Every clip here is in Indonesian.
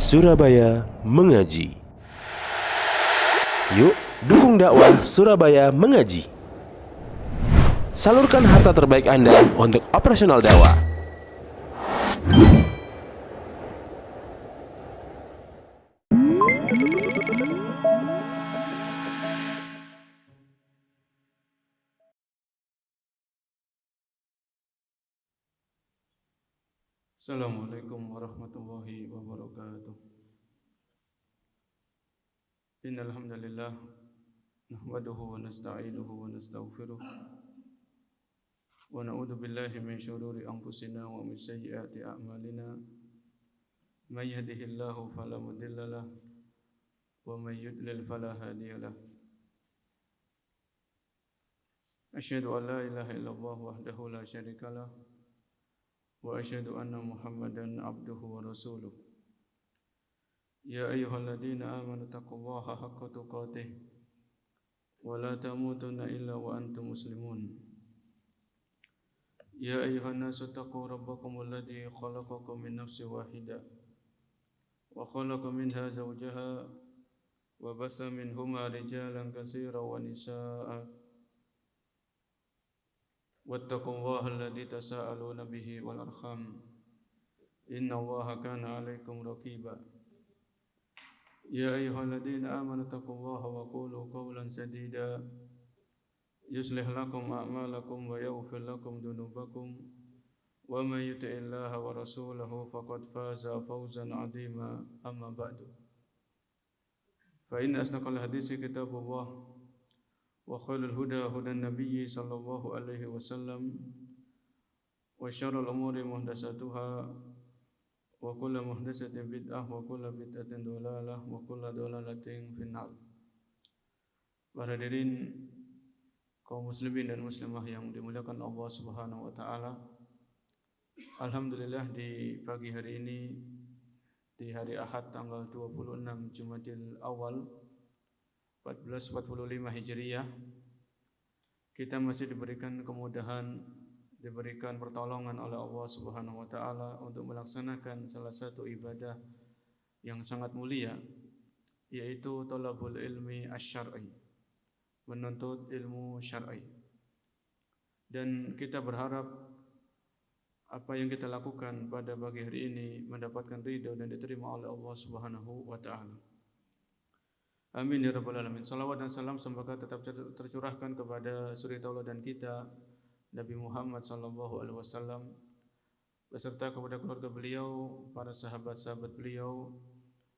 Surabaya Mengaji. Yuk, dukung dakwah Surabaya Mengaji. Salurkan harta terbaik Anda untuk operasional dakwah. Assalamualaikum warahmatullahi wabarakatuh. Innal hamdalillah nahmaduhu wa nasta'inuhu wa nastaghfiruh wa na'udzu billahi min shururi anfusina wa min sayyiati a'malina. May yahdihillahu fala mudhillalah wa may yudlil fala hadiyalah. Asyhadu an la ilaha illallah wahdahu la syarikalah wa asyhadu anna Muhammadan abduhu wa rasuluh. Ya ayyuhalladzina amanu taqullaha haqqa tuqatih wa la tamutunna illa wa antum muslimun. Ya ayyuhan nasu taqu rabbakumul ladzi khalaqakum min nafsin wahidah wa khalaqa minha zawjaha wa batha minhuma rijalan katsiran wa nisaa'a wattaqullaha alladzi tasaaluna bihi wal arham innallaha kana 'alaikum raqiba. Ya ayyuhalladzina amanu taqullaha wa qulu qawlan sadida yuslih lakum a'malakum wa yaghfir lakum dhunubakum wa may yuti'illaha wa rasulahu faqad faza fawzan 'azima. Amma ba'du. Fa inna asdaqal haditsi kitabullah wa khairul huda hudan nabiyyi sallallahu alaihi wasallam wa syarrul umuri muhdatsatuha wa kullu muhdatsatin bid'ah wa kullu bid'atin dhalalah wa kullu dhalalatin finnar. Para hadirin kaum muslimin dan muslimah yang dimuliakan Allah Subhanahu wa taala. Alhamdulillah di pagi hari ini di hari Ahad tanggal 26 Jumadil Awal 1445 Hijriah kita masih diberikan kemudahan, diberikan pertolongan oleh Allah Subhanahu wa taala untuk melaksanakan salah satu ibadah yang sangat mulia, yaitu thalabul ilmi asy-syar'i, menuntut ilmu syar'i. Dan kita berharap apa yang kita lakukan pada pagi hari ini mendapatkan ridha dan diterima oleh Allah Subhanahu wa taala. Amin ya rabbal alamin. Salawat dan salam semoga tetap tercurahkan kepada suri tauladan kita Nabi Muhammad sallallahu alaihi wasallam beserta kepada keluarga beliau, para sahabat-sahabat beliau,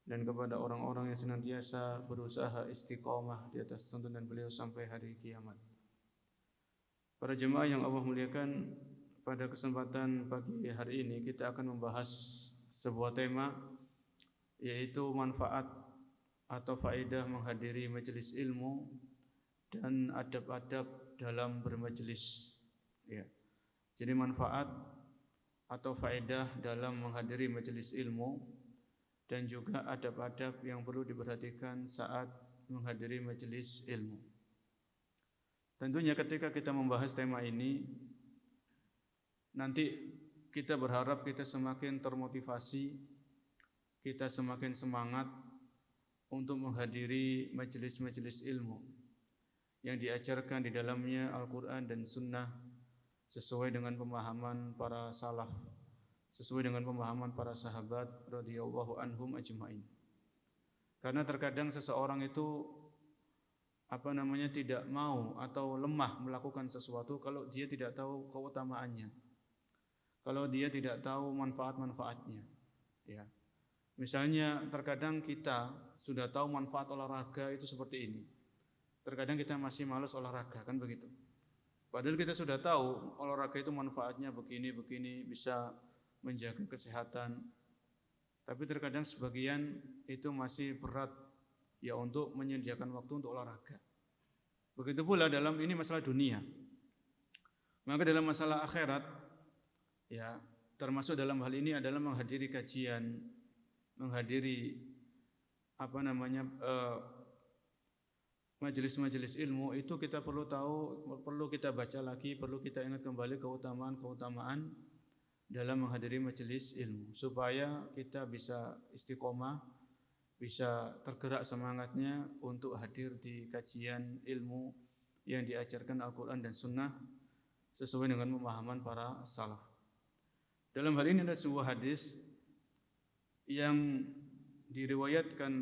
dan kepada orang-orang yang senantiasa berusaha istiqamah di atas tuntunan beliau sampai hari kiamat. Para jemaah yang Allah muliakan, pada kesempatan pagi hari ini kita akan membahas sebuah tema, yaitu manfaat atau faedah menghadiri majelis ilmu dan adab-adab dalam bermajelis. Ya. Jadi manfaat atau faedah dalam menghadiri majelis ilmu dan juga adab-adab yang perlu diperhatikan saat menghadiri majelis ilmu. Tentunya ketika kita membahas tema ini, nanti kita berharap kita semakin termotivasi, kita semakin semangat untuk menghadiri majelis-majelis ilmu yang diajarkan di dalamnya Al-Quran dan Sunnah sesuai dengan pemahaman para salaf, sesuai dengan pemahaman para sahabat radhiyallahu anhum ajma'in. Karena terkadang seseorang itu tidak mau atau lemah melakukan sesuatu kalau dia tidak tahu keutamaannya, kalau dia tidak tahu manfaat-manfaatnya. Ya. Misalnya terkadang kita sudah tahu manfaat olahraga itu seperti ini, terkadang kita masih malas olahraga, kan begitu. Padahal kita sudah tahu olahraga itu manfaatnya begini, bisa menjaga kesehatan. Tapi terkadang sebagian itu masih berat ya untuk menyediakan waktu untuk olahraga. Begitu pula dalam ini masalah dunia. Maka dalam masalah akhirat, ya termasuk dalam hal ini adalah menghadiri kajian, menghadiri majelis-majelis ilmu itu kita perlu tahu, perlu kita baca lagi, perlu kita ingat kembali keutamaan-keutamaan dalam menghadiri majelis ilmu supaya kita bisa istiqomah, bisa tergerak semangatnya untuk hadir di kajian ilmu yang diajarkan Al-Quran dan Sunnah sesuai dengan pemahaman para salaf. Dalam hal ini ada sebuah hadis yang diriwayatkan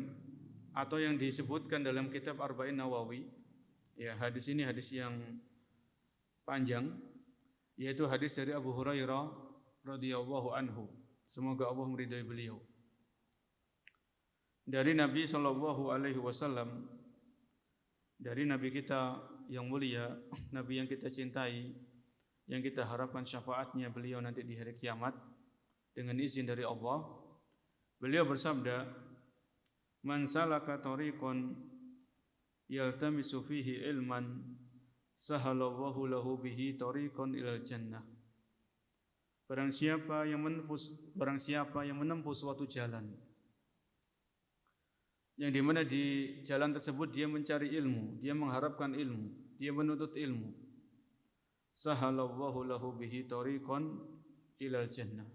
atau yang disebutkan dalam kitab Arba'in Nawawi. Ya, hadis ini hadis yang panjang, yaitu hadis dari Abu Hurairah radhiyallahu anhu. Semoga Allah meridai beliau. Dari Nabi sallallahu alaihi wasallam, dari Nabi kita yang mulia, Nabi yang kita cintai, yang kita harapkan syafaatnya beliau nanti di hari kiamat dengan izin dari Allah. Beliau bersabda, "Man salaka tariqan yaltamisu fihi ilman sahalallahu lahu bihi tariqan ilal jannah." Barang siapa yang menempuh suatu jalan yang di mana di jalan tersebut dia mencari ilmu, dia mengharapkan ilmu, dia menuntut ilmu, sahalallahu lahu bihi tariqan ilal jannah,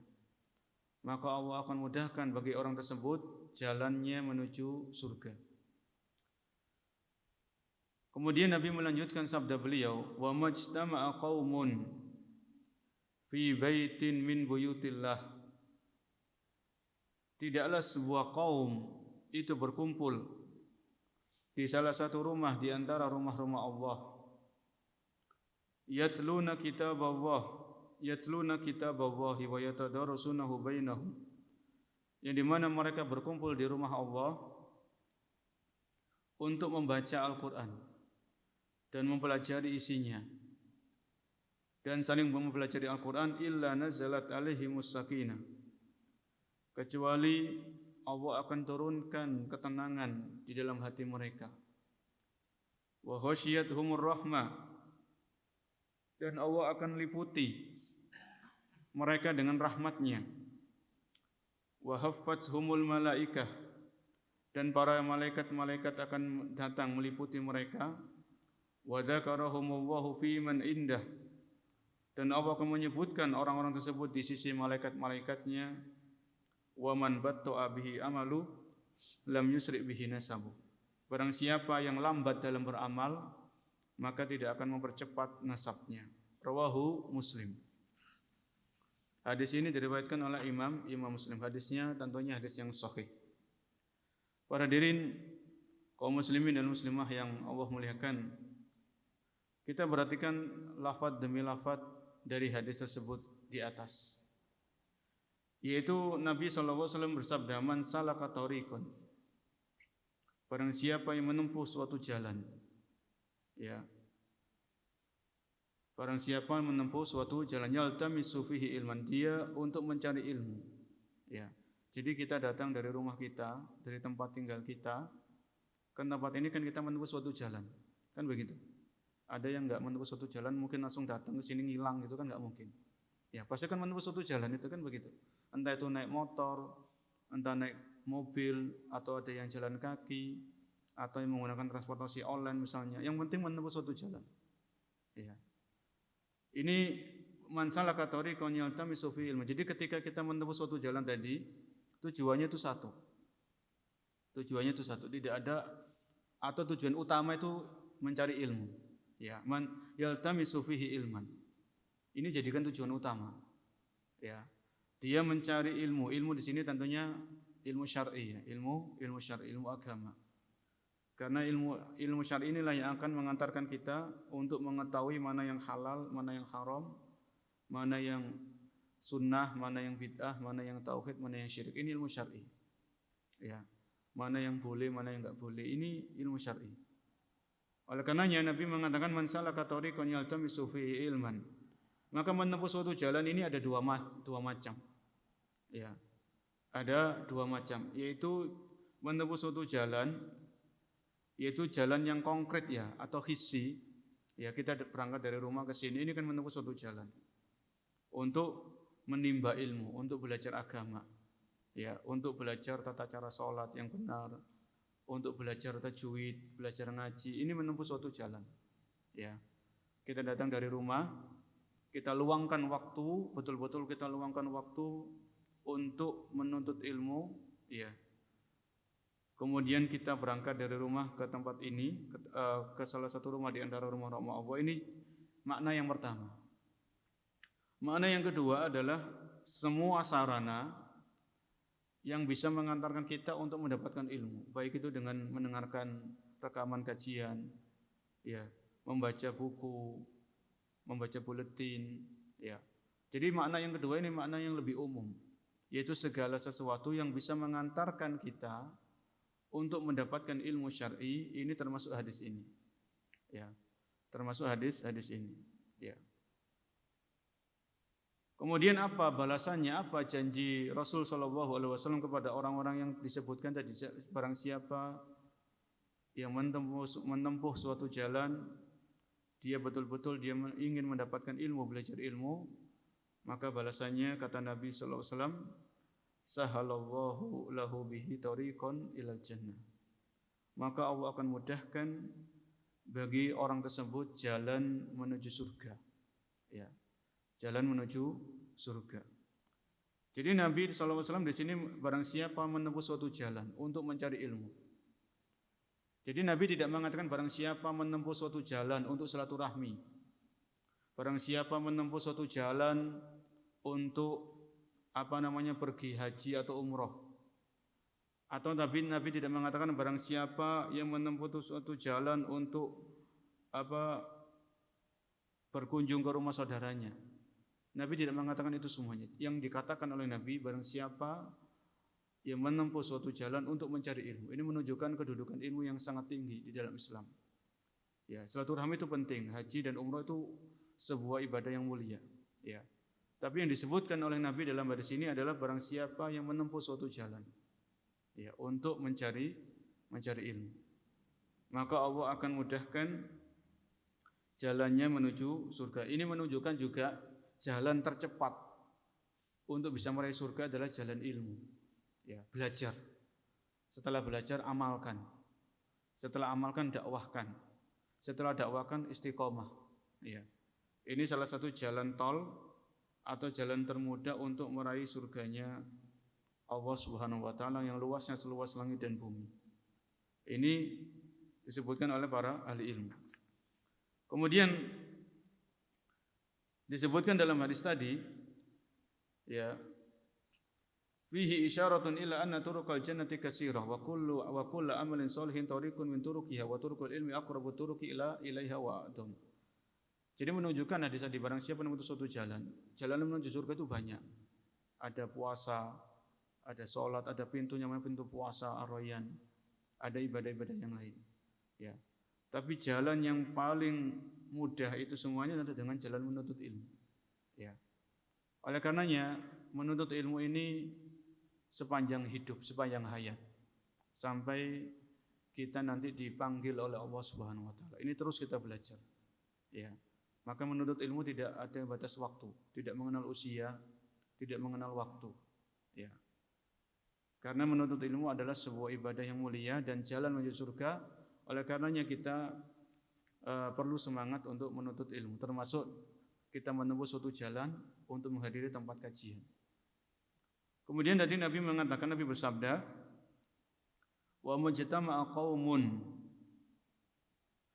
maka Allah akan mudahkan bagi orang tersebut jalannya menuju surga. Kemudian Nabi melanjutkan sabda beliau, "Wa majtama'a qaumun fi baitin min buyutillah." Tidaklah sebuah kaum itu berkumpul di salah satu rumah di antara rumah-rumah Allah. Yatluna kitaballahi wa yatadarasunahu bainahum. Yang di mana mereka berkumpul di rumah Allah untuk membaca Al-Quran dan mempelajari isinya dan saling mempelajari Al-Quran. Illa nazalat alaihimus sakinah, kecuali Allah akan turunkan ketenangan di dalam hati mereka. Wa ghasyiyatuhumur rahmah, dan Allah akan liputi mereka dengan rahmatnya. Wa haffathumul malaikah, dan para malaikat-malaikat akan datang meliputi mereka. Wa dzakarahumullahu fi man indah, dan Allah akan menyebutkan orang-orang tersebut di sisi malaikat-malaikatnya. Wa man batta'a bihi amalu lam yusri bihi nasabu, barang siapa yang lambat dalam beramal maka tidak akan mempercepat nasabnya. Rawahu Muslim. Hadis ini diriwayatkan oleh Imam Muslim. Hadisnya tentunya hadis yang sahih. Para hadirin kaum muslimin dan muslimah yang Allah muliakan, kita perhatikan lafaz demi lafaz dari hadis tersebut di atas, yaitu Nabi SAW bersabda, "Man salaka tariqan," barang siapa yang menempuh suatu jalan, ya, barang siapa yang menempuh suatu jalan, yaltamisu fihi ilman, dia untuk mencari ilmu, ya. Jadi kita datang dari rumah kita, dari tempat tinggal kita ke tempat ini kan kita menempuh suatu jalan, kan begitu. Ada yang enggak menempuh suatu jalan mungkin langsung datang ke sini ngilang, gitu kan enggak mungkin. Ya, pasti kan menempuh suatu jalan itu kan begitu. Entah itu naik motor, entah naik mobil, atau ada yang jalan kaki, atau yang menggunakan transportasi online misalnya. Yang penting menempuh suatu jalan. Ya. Ini man salaka tariqan yaltamisu fihi ilman. Jadi ketika kita menempuh suatu jalan tadi, tujuannya itu satu. Tujuannya itu satu. Tidak ada, atau tujuan utama itu mencari ilmu. Ya, man yaltamisu fihi ilman. Ini jadikan tujuan utama. Ya. Dia mencari ilmu. Ilmu di sini tentunya ilmu syar'i, ya. Ilmu syar'i, ilmu agama. Karena ilmu syar'i inilah yang akan mengantarkan kita untuk mengetahui mana yang halal, mana yang haram, mana yang sunnah, mana yang bid'ah, mana yang tauhid, mana yang syirik. Ini ilmu syar'i. Ya. Mana yang boleh, mana yang enggak boleh. Ini ilmu syar'i. Oleh karenanya Nabi mengatakan, "Man salaka tariqan yaltamisu fihi ilman." Maka menempuh suatu jalan ini ada dua macam. Ya, ada dua macam, yaitu menempuh suatu jalan, yaitu jalan yang konkret, ya, atau hissi. Ya, kita berangkat dari rumah ke sini, ini kan menempuh suatu jalan untuk menimba ilmu, untuk belajar agama, ya, untuk belajar tata cara sholat yang benar, untuk belajar tajwid, belajar ngaji. Ini menempuh suatu jalan. Ya, kita datang dari rumah kita luangkan waktu, betul-betul kita luangkan waktu untuk menuntut ilmu, ya. Kemudian kita berangkat dari rumah ke tempat ini, ke salah satu rumah di antara rumah-rumah Allah. Ini makna yang pertama. Makna yang kedua adalah semua sarana yang bisa mengantarkan kita untuk mendapatkan ilmu, baik itu dengan mendengarkan rekaman kajian, ya, membaca buku, membaca buletin, ya. Jadi makna yang kedua ini makna yang lebih umum, yaitu segala sesuatu yang bisa mengantarkan kita untuk mendapatkan ilmu syar'i, ini termasuk hadis ini, ya, termasuk hadis ini, ya. Kemudian apa balasannya, apa janji Rasul SAW kepada orang-orang yang disebutkan tadi? Barang siapa yang menempuh suatu jalan, dia betul-betul dia ingin mendapatkan ilmu, belajar ilmu, maka balasannya kata Nabi SAW, sahalallahu lahu bihi tariqan ilal jannah. Maka Allah akan mudahkan bagi orang tersebut jalan menuju surga, ya, jalan menuju surga. Jadi Nabi SAW di sini barang siapa menempuh suatu jalan untuk mencari ilmu. Jadi Nabi tidak mengatakan barang siapa menempuh suatu jalan untuk silaturahmi, barang siapa menempuh suatu jalan untuk pergi haji atau umroh. Atau Nabi tidak mengatakan barang siapa yang menempuh suatu jalan untuk berkunjung ke rumah saudaranya. Nabi tidak mengatakan itu semuanya. Yang dikatakan oleh Nabi, barang siapa yang menempuh suatu jalan untuk mencari ilmu. Ini menunjukkan kedudukan ilmu yang sangat tinggi di dalam Islam. Ya, silaturahmi itu penting. Haji dan umroh itu sebuah ibadah yang mulia. Ya. Tapi yang disebutkan oleh Nabi dalam hadis ini adalah barang siapa yang menempuh suatu jalan, ya, untuk mencari ilmu, maka Allah akan mudahkan jalannya menuju surga. Ini menunjukkan juga jalan tercepat untuk bisa meraih surga adalah jalan ilmu, ya, belajar. Setelah belajar amalkan. Setelah amalkan dakwahkan. Setelah dakwahkan istiqomah, ya. Ini salah satu jalan tol atau jalan termudah untuk meraih surganya Allah Subhanahu wa taala yang luasnya seluas langit dan bumi. Ini disebutkan oleh para ahli ilmu. Kemudian disebutkan dalam hadis tadi, ya, fihi isyaratun ila anna turuqal jannati katsirah wa kullu amalin sholihin tariqun min turuqiha wa turuqul ilmi aqrabu turuqi ilaiha wa adham. Jadi menunjukkan hadis tadi barang siapa menempuh suatu jalan menuju surga itu banyak. Ada puasa, ada sholat, ada pintunya namanya pintu puasa ar-rayyan, ada ibadah-ibadah yang lain, ya. Tapi jalan yang paling mudah itu semuanya adalah dengan jalan menuntut ilmu, ya. Oleh karenanya menuntut ilmu ini sepanjang hidup, sepanjang hayat, sampai kita nanti dipanggil oleh Allah Subhanahu wa taala. Ini terus kita belajar, ya. Maka menuntut ilmu tidak ada batas waktu, tidak mengenal usia, tidak mengenal waktu, ya. Karena menuntut ilmu adalah sebuah ibadah yang mulia dan jalan menuju surga. Oleh karenanya kita perlu semangat untuk menuntut ilmu, termasuk kita menempuh suatu jalan untuk menghadiri tempat kajian. Kemudian tadi Nabi mengatakan, Nabi bersabda, wa majtama'a qaumun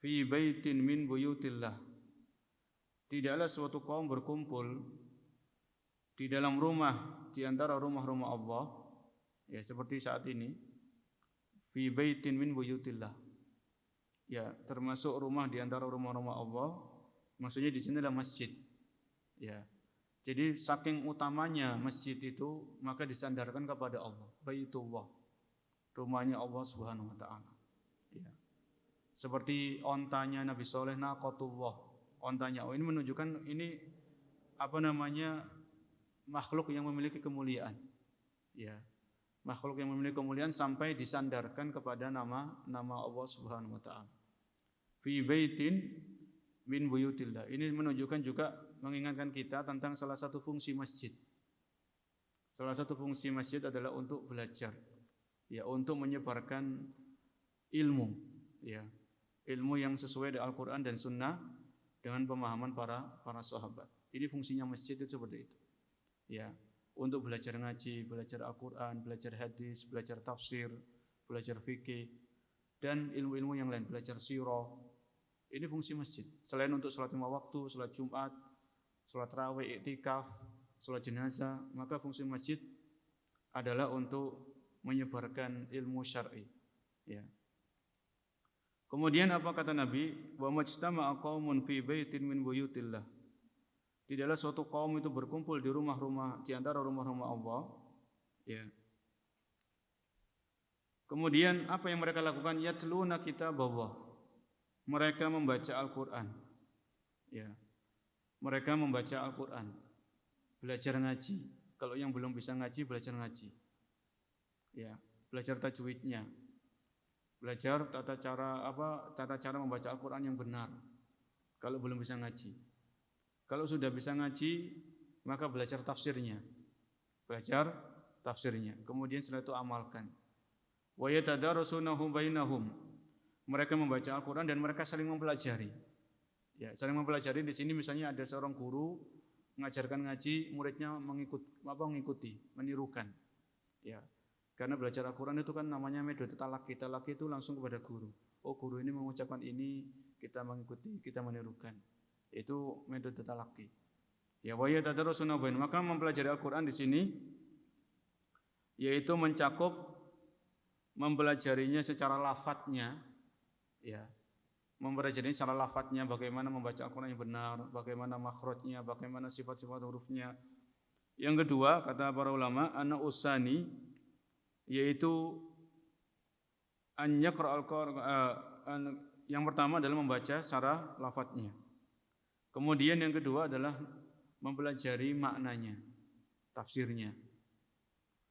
fi baitin min buyutillah. Tidaklah suatu kaum berkumpul di dalam rumah di antara rumah-rumah Allah, ya, seperti saat ini, fi baitin min buyutillah. Ya, termasuk rumah di antara rumah-rumah Allah, maksudnya di sini adalah masjid. Ya. Jadi saking utamanya masjid itu, maka disandarkan kepada Allah, Baitullah, rumahnya Allah Subhanahu wa taala. Ya. Seperti ontanya Nabi Saleh, naqatullah, ontanya. Oh, ini menunjukkan ini makhluk yang memiliki kemuliaan. Ya. Makhluk yang memiliki kemuliaan sampai disandarkan kepada nama Allah Subhanahu wa taala. Fi baitin min buyutillah. Ini menunjukkan juga mengingatkan kita tentang salah satu fungsi masjid. Salah satu fungsi masjid adalah untuk belajar, ya, untuk menyebarkan ilmu, ya. Ilmu yang sesuai dengan Al-Qur'an dan Sunnah dengan pemahaman para sahabat. Ini fungsinya masjid itu seperti itu. Ya, untuk belajar ngaji, belajar Al-Qur'an, belajar hadis, belajar tafsir, belajar fikih dan ilmu-ilmu yang lain, belajar sirah. Ini fungsi masjid. Selain untuk salat 5 waktu, salat Jumat, salat tarawih, iktikaf, salat jenazah, maka fungsi masjid adalah untuk menyebarkan ilmu syar'i. Ya. Kemudian apa kata Nabi? Wa majtama'a qaumun fi baitin min buyutillah. Tidaklah suatu kaum itu berkumpul di rumah-rumah, di antara rumah-rumah Allah. Ya. Kemudian apa yang mereka lakukan? Yatluna kitaballah. Mereka membaca Al-Qur'an. Ya. Mereka membaca Al-Qur'an. Belajar ngaji. Kalau yang belum bisa ngaji, belajar ngaji. Ya, belajar tajwidnya. Belajar tata cara membaca Al-Qur'an yang benar. Kalau belum bisa ngaji. Kalau sudah bisa ngaji, maka belajar tafsirnya. Belajar tafsirnya. Kemudian setelah itu amalkan. Wa yatadarasunahu bainahum. Mereka membaca Al-Qur'an dan mereka saling mempelajari. Ya, saling mempelajari di sini misalnya ada seorang guru mengajarkan ngaji, muridnya mengikuti, menirukan. Ya. Karena belajar Al-Qur'an itu kan namanya metode talaqi. Talaqi itu langsung kepada guru. Oh, guru ini mengucapkan ini, kita mengikuti, kita menirukan. Itu metode talaqi. Ya, wa yatadarasuna bain. Maka mempelajari Al-Qur'an di sini yaitu mencakup mempelajarinya secara lafadznya, ya. Mempelajari secara lafadznya bagaimana membaca Al-Qur'an yang benar, bagaimana makhrajnya, bagaimana sifat-sifat hurufnya. Yang kedua, kata para ulama, ana usani yaitu an yaqra al-Qur'an. Yang pertama adalah membaca secara lafadznya. Kemudian yang kedua adalah mempelajari maknanya, tafsirnya.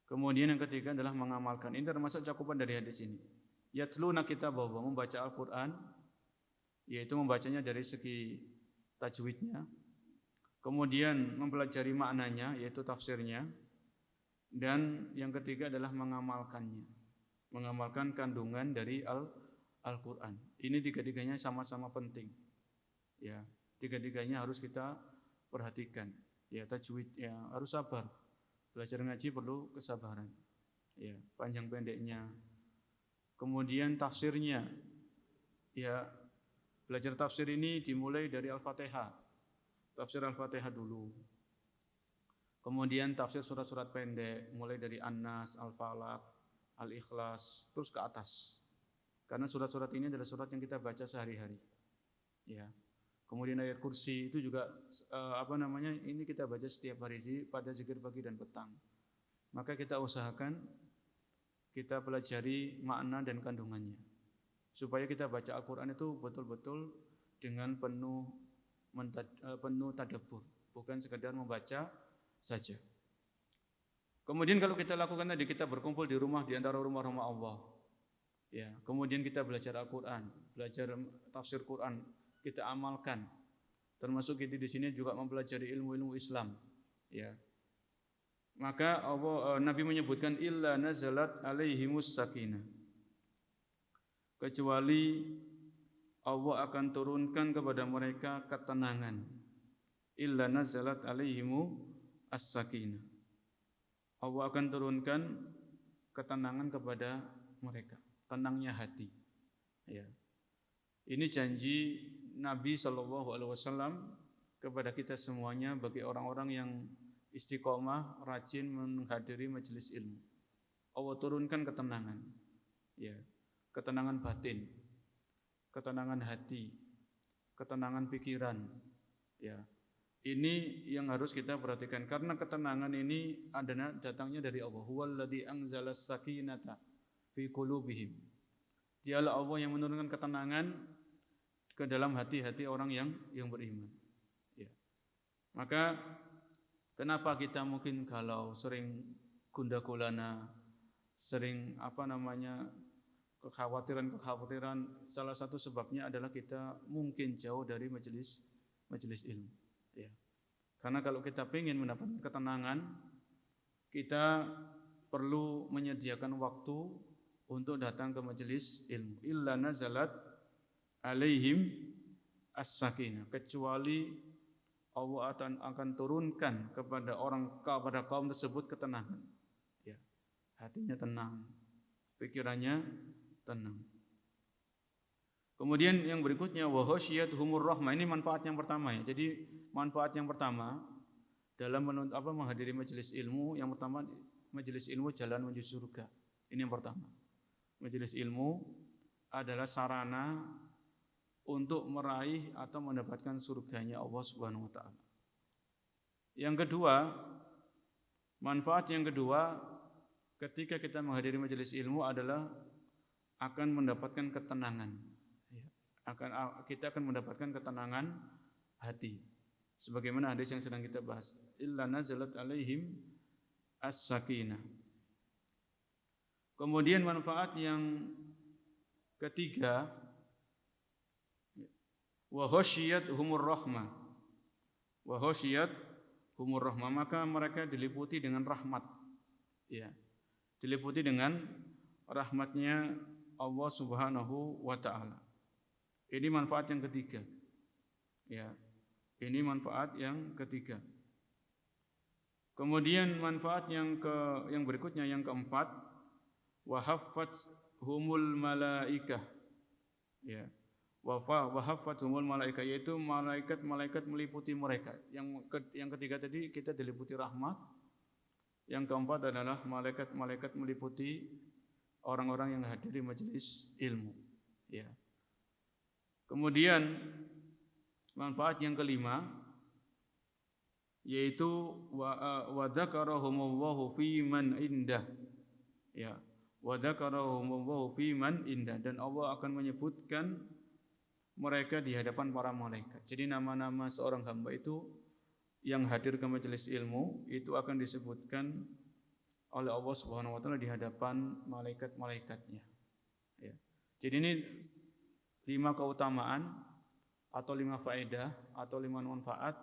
Kemudian yang ketiga adalah mengamalkan. Ini termasuk cakupan dari hadis ini. Yatluna kitaballah, membaca Al-Qur'an, yaitu membacanya dari segi tajwidnya. Kemudian mempelajari maknanya, yaitu tafsirnya. Dan yang ketiga adalah mengamalkannya. Mengamalkan kandungan dari Al-Qur'an. Ini tiga-tiganya sama-sama penting. Ya, tiga-tiganya harus kita perhatikan. Ya, tajwid ya harus sabar. Belajar ngaji perlu kesabaran. Ya, panjang pendeknya. Kemudian tafsirnya. Ya, belajar tafsir ini dimulai dari Al-Fatihah. Tafsir Al-Fatihah dulu. Kemudian tafsir surat-surat pendek, mulai dari An-Nas, Al-Falaq, Al-Ikhlas, terus ke atas. Karena surat-surat ini adalah surat yang kita baca sehari-hari. Ya. Kemudian ayat kursi itu juga ini kita baca setiap hari pada zikir pagi dan petang. Maka kita usahakan kita pelajari makna dan kandungannya. Supaya kita baca Al-Qur'an itu betul-betul dengan penuh tadabbur, bukan sekedar membaca saja. Kemudian kalau kita lakukan tadi, kita berkumpul di antara rumah-rumah Allah. Ya, kemudian kita belajar Al-Qur'an, belajar tafsir Qur'an, kita amalkan. Termasuk kita di sini juga mempelajari ilmu-ilmu Islam. Ya. Maka Nabi menyebutkan illa nazalat alaihimus sakinah. Kecuali Allah akan turunkan kepada mereka ketenangan. Illa nazalat alaihimu as-sakinah. Allah akan turunkan ketenangan kepada mereka, tenangnya hati. Ya. Ini janji Nabi SAW kepada kita semuanya bagi orang-orang yang istiqomah, rajin menghadiri majelis ilmu. Allah turunkan ketenangan. Ya. Ketenangan batin, ketenangan hati, ketenangan pikiran. Ya. Ini yang harus kita perhatikan karena ketenangan ini adalah datangnya dari Allah. Huwallazi anzalas sakinata fi qulubihim. Dialah Allah yang menurunkan ketenangan ke dalam hati-hati orang yang beriman. Ya. Maka kenapa kita mungkin kalau sering gundah gulana, sering kekhawatiran, salah satu sebabnya adalah kita mungkin jauh dari majelis ilmu. Ya. Karena kalau kita ingin mendapatkan ketenangan, kita perlu menyediakan waktu untuk datang ke majelis ilmu. Illa nazalat alaihim as-sakinah, kecuali Allah akan turunkan kepada kaum tersebut ketenangan. Ya, hatinya tenang, pikirannya tenang. Kemudian yang berikutnya wa humur rahmah. Ini manfaat yang pertama ya. Jadi manfaat yang pertama dalam menghadiri majelis ilmu, yang pertama majelis ilmu jalan menuju surga. Ini yang pertama. Majelis ilmu adalah sarana untuk meraih atau mendapatkan surganya Allah Subhanahu wa taala. Yang kedua, manfaat yang kedua ketika kita menghadiri majelis ilmu adalah akan mendapatkan ketenangan. Kita akan mendapatkan ketenangan hati. Sebagaimana hadis yang sedang kita bahas, illa nazalat alaihim as-sakinah. Kemudian manfaat yang ketiga, wa khasyiyat humur rahmah. Wa khasyiyat humur rahmah, maka mereka diliputi dengan rahmat. Ya. Diliputi dengan rahmatnya Allah Subhanahu wa taala. Ini manfaat yang ketiga. Ya. Ini manfaat yang ketiga. Kemudian manfaat yang berikutnya, yang keempat, wa haffathumul malaikah. Ya. Wa haffathumul malaikah, yaitu malaikat meliputi mereka. Yang ketiga tadi kita diliputi rahmat. Yang keempat adalah malaikat meliputi orang-orang yang hadir di majelis ilmu. Ya. Kemudian manfaat yang kelima yaitu wa dzakarahumullahu fi man indah. Ya, wa dzakarahumullahu fi man indah, dan Allah akan menyebutkan mereka di hadapan para malaikat. Jadi nama-nama seorang hamba itu yang hadir ke majelis ilmu itu akan disebutkan oleh Allah Subhanahu wa taala di hadapan malaikat-malaikatnya. Ya. Jadi ini 5 keutamaan atau 5 faedah atau 5 manfaat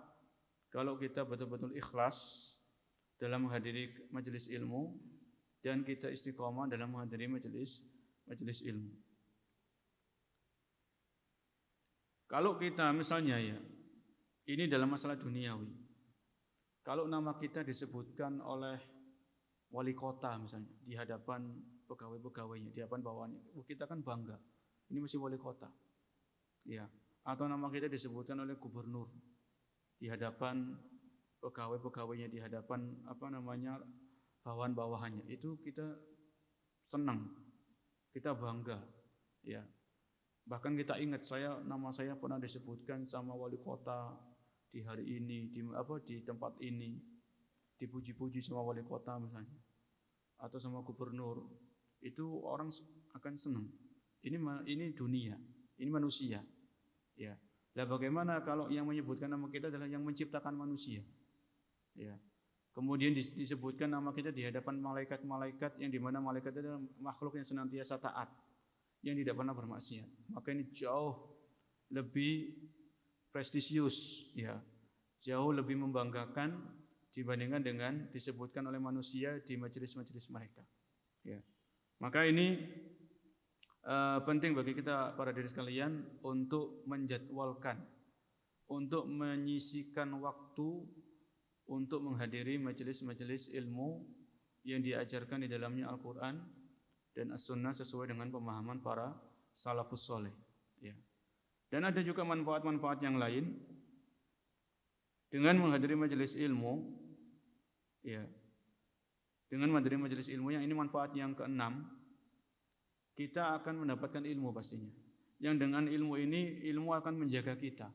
kalau kita betul-betul ikhlas dalam menghadiri majelis ilmu dan kita istiqomah dalam menghadiri majelis ilmu. Kalau kita misalnya ya, ini dalam masalah duniawi. Kalau nama kita disebutkan oleh wali kota misalnya di hadapan pegawai-pegawainya, di hadapan bawahannya, kita kan bangga. Ini masih wali kota. Ya, atau nama kita disebutkan oleh gubernur di hadapan pegawai-pegawainya, di hadapan bawahan-bawahannya. Itu kita senang. Kita bangga, ya. Bahkan kita ingat nama saya pernah disebutkan sama wali kota di hari ini, di tempat ini, dipuji-puji sama wali kota misalnya, atau sama gubernur. Itu orang akan senang. Ini dunia, ini manusia. Ya. Lah bagaimana kalau yang menyebutkan nama kita adalah yang menciptakan manusia? Ya. Kemudian disebutkan nama kita di hadapan malaikat-malaikat, yang dimana malaikat itu adalah makhluk yang senantiasa taat, yang tidak pernah bermaksiat. Maka ini jauh lebih prestisius, ya, jauh lebih membanggakan dibandingkan dengan disebutkan oleh manusia di majelis-majelis mereka. Ya. Maka ini penting bagi kita para diri sekalian untuk menjadwalkan, untuk menyisihkan waktu untuk menghadiri majelis-majelis ilmu yang diajarkan di dalamnya Al-Quran dan As-Sunnah sesuai dengan pemahaman para salafus soleh. Ya. Dan ada juga manfaat-manfaat yang lain dengan menghadiri majelis ilmu. Ya. Dengan menghadiri majelis ilmu yang ini manfaat yang keenam, kita akan mendapatkan ilmu pastinya. Yang dengan ilmu ini, ilmu akan menjaga kita.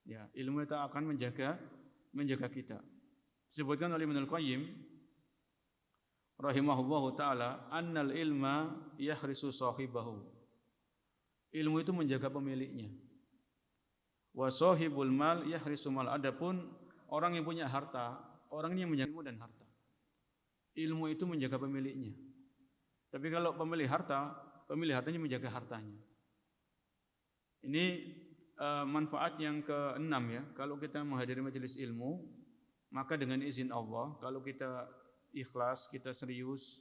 Ya, ilmu itu akan menjaga kita. Disebutkan oleh Ibnul Qayyim rahimahullahu taala, annal ilma yahrisu sahibahu. Ilmu itu menjaga pemiliknya. Wa sahibul mal yahrisu mal. Adapun orang yang punya harta, orang ini yang menjaga ilmu dan harta. Ilmu itu menjaga pemiliknya. Tapi kalau pemilik hartanya menjaga hartanya. Ini manfaat yang keenam ya. Kalau kita menghadiri majelis ilmu, maka dengan izin Allah, kalau kita ikhlas, kita serius,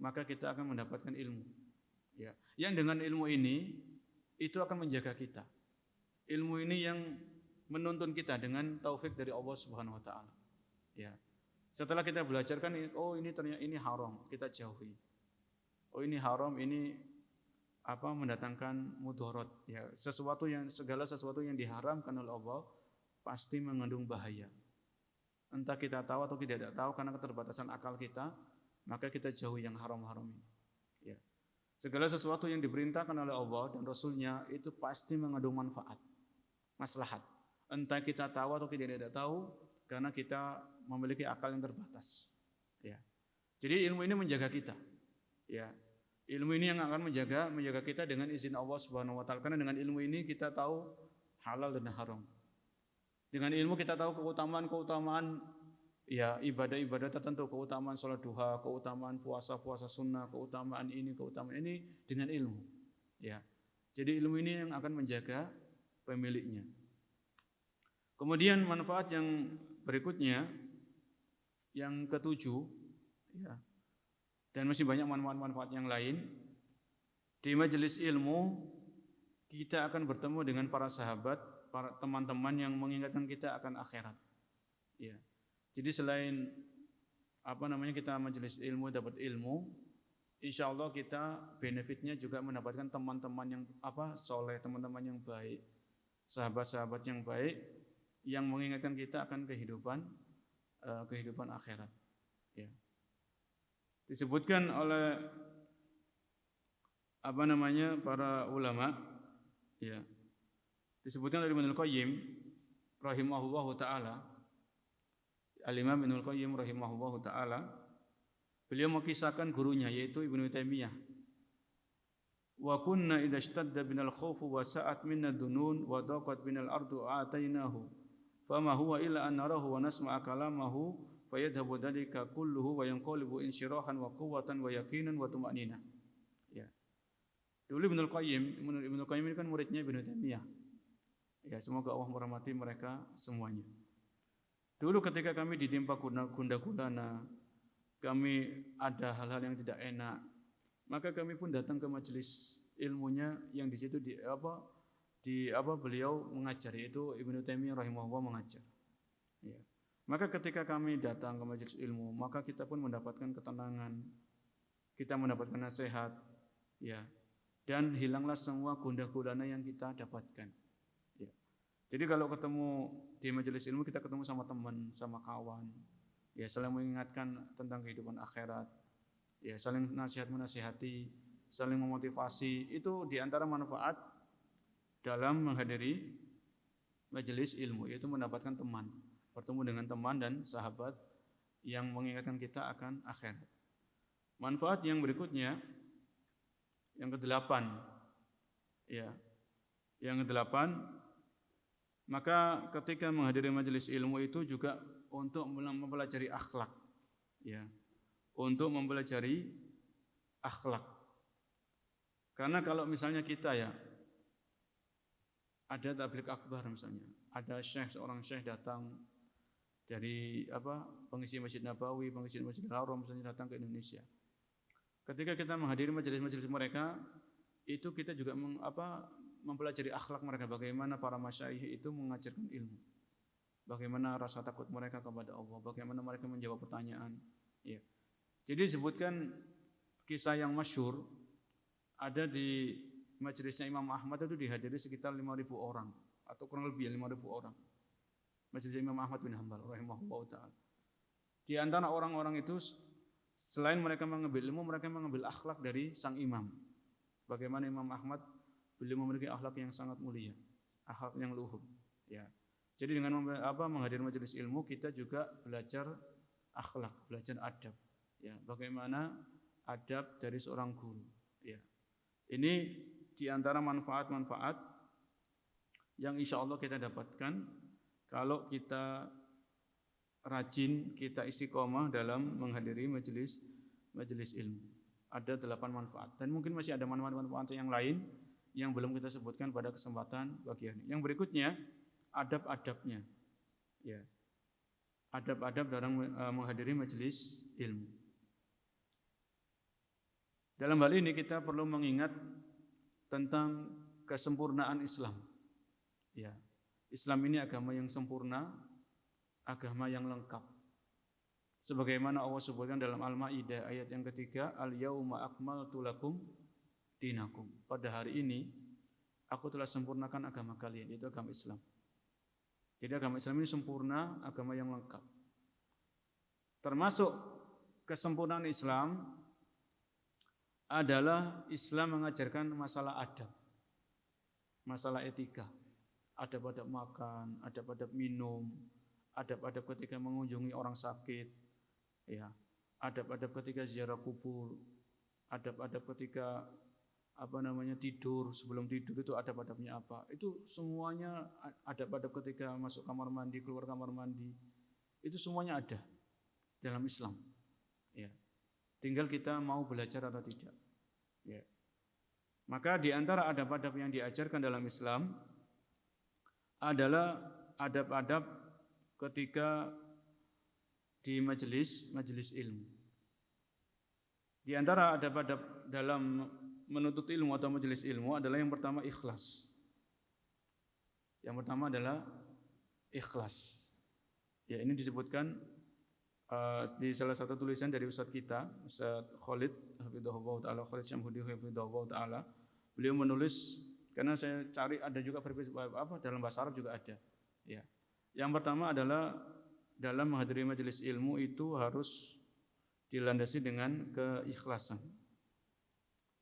maka kita akan mendapatkan ilmu. Ya. Yang dengan ilmu ini itu akan menjaga kita. Ilmu ini yang menuntun kita dengan taufik dari Allah Subhanahu wa taala. Ya. Setelah kita belajar kan, oh ini ternyata ini haram, kita jauhi. Oh ini haram, ini mendatangkan mudarat. Ya, segala sesuatu yang diharamkan oleh Allah pasti mengandung bahaya. Entah kita tahu atau tidak tahu, karena keterbatasan akal kita, maka kita jauhi yang haram-haram ini. Ya. Segala sesuatu yang diperintahkan oleh Allah dan Rasulnya itu pasti mengandung manfaat, maslahat. Entah kita tahu atau tidak tahu, karena kita memiliki akal yang terbatas. Ya. Jadi ilmu ini menjaga kita. Ya. Ilmu ini yang akan menjaga kita dengan izin Allah Subhanahu wa taala. Karena dengan ilmu ini kita tahu halal dan haram. Dengan ilmu kita tahu keutamaan ya ibadah-ibadah tertentu, keutamaan salat duha, keutamaan puasa sunnah, keutamaan ini dengan ilmu. Ya. Jadi ilmu ini yang akan menjaga pemiliknya. Kemudian manfaat yang berikutnya, yang ketujuh, ya, dan masih banyak manfaat-manfaat yang lain. Di majelis ilmu kita akan bertemu dengan para sahabat, para teman-teman yang mengingatkan kita akan akhirat. Ya. Jadi selain kita majelis ilmu dapat ilmu, insya Allah kita benefitnya juga mendapatkan teman-teman yang soleh, teman-teman yang baik, sahabat-sahabat yang baik, yang mengingatkan kita akan kehidupan akhirat. Ya. Disebutkan oleh para ulama, ya. Disebutkan oleh Ibnul Qayyim rahimahullahu taala, Al-Imam Ibnul Qayyim rahimahullahu taala, beliau mengisahkan gurunya yaitu Ibnu Taimiyah. Wa kunna idza ishtadda binal khaufu wa sa'at minna dunun wa daqat binal ardu atainahu fama huwa illa an narahu wa nasma'a kalamahu fayadhabu dzalika kulluhu wa yanqalibu insyirahan wa quwwatan wa yaqinan wa tuma'ninah. Ya. Dulu Ibnu Qayyim ini kan muridnya Ibnu Taimiyah. Ya, semoga Allah merahmati mereka semuanya. Dulu ketika kami ditimpa gundah gulana, kami ada hal-hal yang tidak enak, maka kami pun datang ke majelis ilmunya yang di situ beliau mengajar, yaitu Ibnu Taimiyah rahimahullah mengajar. Ya. Maka ketika kami datang ke majelis ilmu, maka kita pun mendapatkan ketenangan, kita mendapatkan nasihat, ya, dan hilanglah semua gundah gulana yang kita dapatkan. Ya. Jadi kalau ketemu di majelis ilmu, kita ketemu sama teman, sama kawan, ya, saling mengingatkan tentang kehidupan akhirat, ya, saling menasihati, saling memotivasi. Itu diantara manfaat dalam menghadiri majelis ilmu, yaitu mendapatkan teman, bertemu dengan teman dan sahabat yang mengingatkan kita akan akhirat. Manfaat yang berikutnya, yang ke-8, ya, yang ke-8, maka ketika menghadiri majelis ilmu itu juga untuk mempelajari akhlak, ya, untuk mempelajari akhlak. Karena kalau misalnya kita, ya, ada tabligh akbar misalnya, ada seorang syekh datang dari pengisi Masjid Nabawi, pengisi Masjid Haram misalnya, datang ke Indonesia. Ketika kita menghadiri majelis-majelis mereka, itu kita juga mempelajari akhlak mereka, bagaimana para masyayikh itu mengajarkan ilmu, bagaimana rasa takut mereka kepada Allah, bagaimana mereka menjawab pertanyaan. Ya. Jadi disebutkan kisah yang masyhur, ada di majelisnya Imam Ahmad itu dihadiri sekitar 5.000 orang atau kurang lebih 5.000 orang. Majelis Imam Ahmad bin Hanbal rahimahullahu taala. Di antara orang-orang itu, selain mereka mengambil ilmu, mereka mengambil akhlak dari sang imam. Bagaimana Imam Ahmad, beliau memiliki akhlak yang sangat mulia, akhlak yang luhur. Ya. Jadi dengan menghadiri majelis ilmu, kita juga belajar akhlak, belajar adab. Ya. Bagaimana adab dari seorang guru. Ya. Ini di antara manfaat-manfaat yang insya Allah kita dapatkan kalau kita rajin, kita istiqomah dalam menghadiri majelis ilmu. Ada 8 manfaat, dan mungkin masih ada manfaat-manfaat yang lain yang belum kita sebutkan pada kesempatan bagian ini. Yang berikutnya, adab-adabnya. Ya. Adab-adab dalam menghadiri majelis ilmu. Dalam hal ini kita perlu mengingat tentang kesempurnaan Islam. Ya. Islam ini agama yang sempurna, agama yang lengkap. Sebagaimana Allah sebutkan dalam Al-Maidah ayat yang ketiga, Al-yauma akmaltu lakum dinakum. Pada hari ini aku telah sempurnakan agama kalian, itu agama Islam. Jadi agama Islam ini sempurna, agama yang lengkap. Termasuk kesempurnaan Islam adalah Islam mengajarkan masalah adab, masalah etika. Adab-adab makan, adab-adab minum, adab-adab ketika mengunjungi orang sakit, ya, adab-adab ketika ziarah kubur, adab-adab ketika tidur, sebelum tidur itu adab-adabnya apa. Itu semuanya adab-adab ketika masuk kamar mandi, keluar kamar mandi. Itu semuanya ada dalam Islam. Ya. Tinggal kita mau belajar atau tidak. Ya. Maka di antara adab-adab yang diajarkan dalam Islam adalah adab-adab ketika di majelis ilmu. Di antara adab-adab dalam menuntut ilmu atau majelis ilmu adalah yang pertama ikhlas. Yang pertama adalah ikhlas. Ya, ini disebutkan di salah satu tulisan dari Ustadz kita, Ustadz Khalid hafizahullah taala, Khalid Syamhudi hafizahullah taala. Beliau menulis, karena saya cari ada juga dalam bahasa Arab juga ada. Ya. Yang pertama adalah dalam menghadiri majelis ilmu itu harus dilandasi dengan keikhlasan.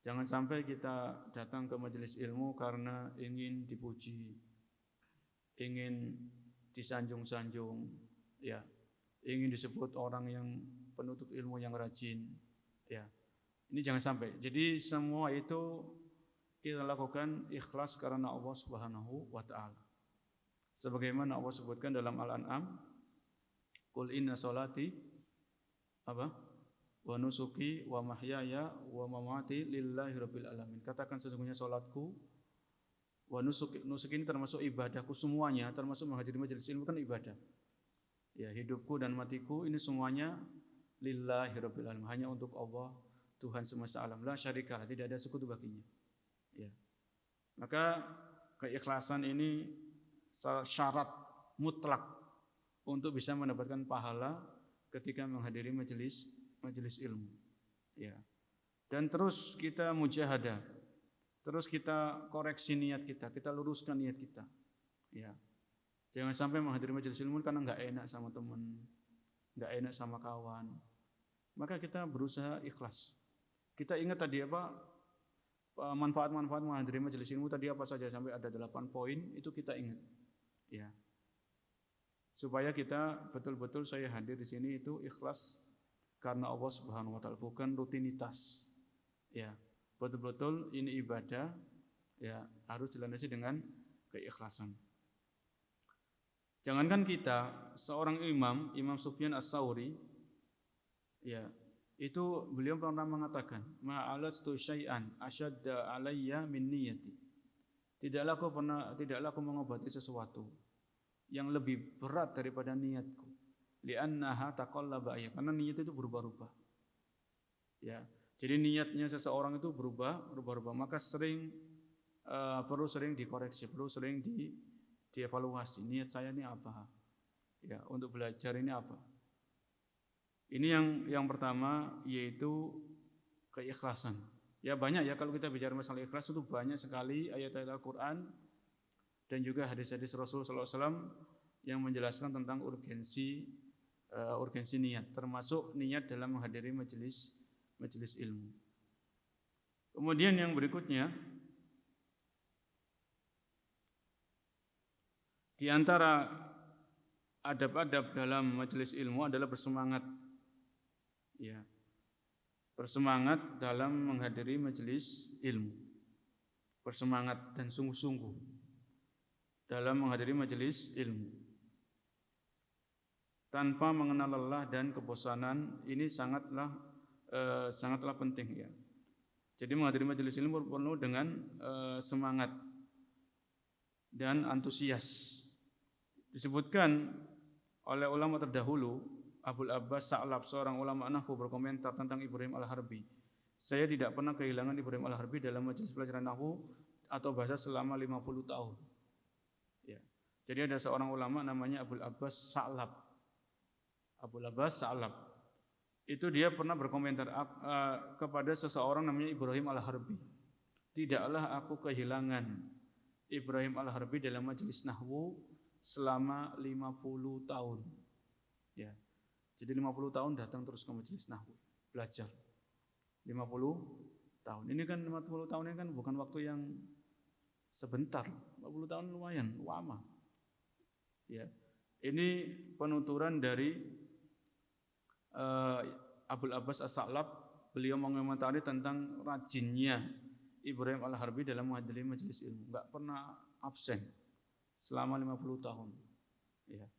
Jangan sampai kita datang ke majelis ilmu karena ingin dipuji, ingin disanjung-sanjung, ya, ingin disebut orang yang penuntut ilmu yang rajin, ya. Ini jangan sampai. Jadi semua itu kita lakukan ikhlas karena Allah Subhanahu wa taala. Sebagaimana Allah sebutkan dalam Al-An'am, "Qul inna sholati wa nusuki wa mahyaya wa mamati lillahi rabbil alamin." Katakan sesungguhnya salatku wa nusuki ini termasuk ibadahku semuanya, termasuk menghadiri majelis ilmu kan ibadah. Ya, hidupku dan matiku ini semuanya lillahi rabbil alamin, hanya untuk Allah Tuhan semesta alam, la syarikalah, tidak ada sekutu baginya. Ya. Maka keikhlasan ini syarat mutlak untuk bisa mendapatkan pahala ketika menghadiri majelis ilmu. Ya. Dan terus kita mujahadah. Terus kita koreksi niat kita luruskan niat kita. Ya. Jangan sampai menghadiri majelis ilmu karena enggak enak sama teman, enggak enak sama kawan. Maka kita berusaha ikhlas. Kita ingat tadi manfaat-manfaat menghadiri majelis ilmu tadi apa saja, sampai ada 8 poin, itu kita ingat. Ya. Supaya kita betul-betul saya hadir di sini itu ikhlas karena Allah Subhanahu wa taala, bukan rutinitas. Ya. Betul-betul ini ibadah, ya, harus dilandasi dengan keikhlasan. Jangankan kita, seorang Imam Sufyan Ats-Tsauri, ya, itu beliau pernah mengatakan, ma'alastu syai'an asyadda alayya min niyati. Tidaklah aku mengobati sesuatu yang lebih berat daripada niatku. Li'annaha taqallaba, karena niat itu berubah-ubah. Ya. Jadi niatnya seseorang itu berubah-ubah, maka perlu sering dikoreksi, perlu sering dievaluasi. Niat saya ini apa? Ya, untuk belajar ini apa? Ini yang pertama, yaitu keikhlasan. Ya banyak ya, kalau kita bicara masalah ikhlas itu banyak sekali ayat-ayat Al-Quran dan juga hadis-hadis Rasul SAW yang menjelaskan tentang urgensi niat, termasuk niat dalam menghadiri majelis ilmu. Kemudian yang berikutnya, di antara adab-adab dalam majelis ilmu adalah bersemangat. Ya. Bersemangat dalam menghadiri majelis ilmu. Bersemangat dan sungguh-sungguh dalam menghadiri majelis ilmu. Tanpa mengenal lelah dan kebosanan, ini sangatlah penting, ya. Jadi menghadiri majelis ilmu penuh dengan semangat dan antusias. Disebutkan oleh ulama terdahulu, Abul Abbas Sa'lab, seorang ulama nahwu, berkomentar tentang Ibrahim Al-Harbi. Saya tidak pernah kehilangan Ibrahim Al-Harbi dalam majelis pelajaran nahwu atau bahasa selama 50 tahun. Ya. Jadi ada seorang ulama namanya Abul Abbas Sa'lab. Abul Abbas Sa'lab. Itu dia pernah berkomentar kepada seseorang namanya Ibrahim Al-Harbi. Tidaklah aku kehilangan Ibrahim Al-Harbi dalam majelis nahwu selama 50 tahun. Ya. Jadi 50 tahun datang terus ke majelis nahwu, belajar. 50 tahun. Ini kan 50 tahun ini kan bukan waktu yang sebentar. 50 tahun lumayan lama. Ya. Ini penuturan dari Abul Abbas As-Sa'lab. Beliau mengomentari tentang rajinnya Ibrahim Al-Harbi dalam menghadiri majelis ilmu. Enggak pernah absen selama 50 tahun. Ya.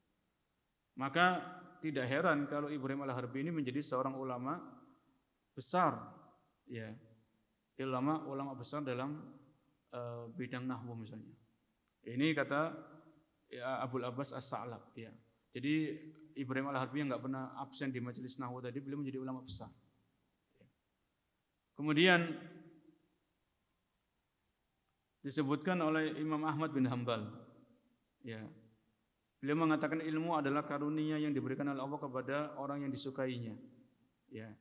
Maka tidak heran kalau Ibrahim Al-Harbi ini menjadi seorang ulama besar, ya, ulama besar dalam bidang nahwu misalnya. Ini kata Abul Abbas As-Sa'lab, ya. Jadi Ibrahim Al-Harbi yang enggak pernah absen di majelis nahwu tadi beliau menjadi ulama besar. Ya. Kemudian disebutkan oleh Imam Ahmad bin Hanbal, ya. Beliau mengatakan ilmu adalah karunia yang diberikan oleh Allah kepada orang yang disukainya. Ya.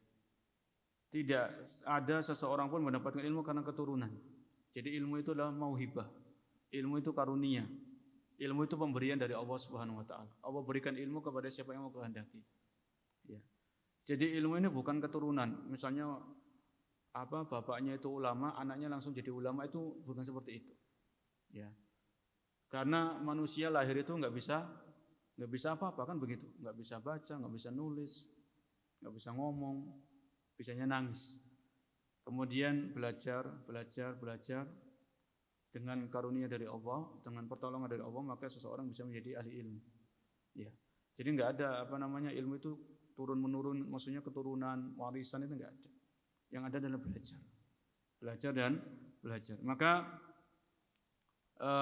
Tidak ada seseorang pun mendapatkan ilmu karena keturunan. Jadi ilmu itu adalah mauhibah. Ilmu itu karunia. Ilmu itu pemberian dari Allah Subhanahu wa taala. Allah berikan ilmu kepada siapa yang mau kehendaki. Ya. Jadi ilmu ini bukan keturunan. Misalnya bapaknya itu ulama, anaknya langsung jadi ulama, itu bukan seperti itu. Ya. Karena manusia lahir itu nggak bisa apa-apa kan begitu, nggak bisa baca, nggak bisa nulis, nggak bisa ngomong, bisanya nangis. Kemudian belajar dengan karunia dari Allah, dengan pertolongan dari Allah, maka seseorang bisa menjadi ahli ilmu. Ya, jadi nggak ada ilmu itu turun menurun, maksudnya keturunan, warisan itu nggak ada. Yang ada adalah belajar dan belajar. Maka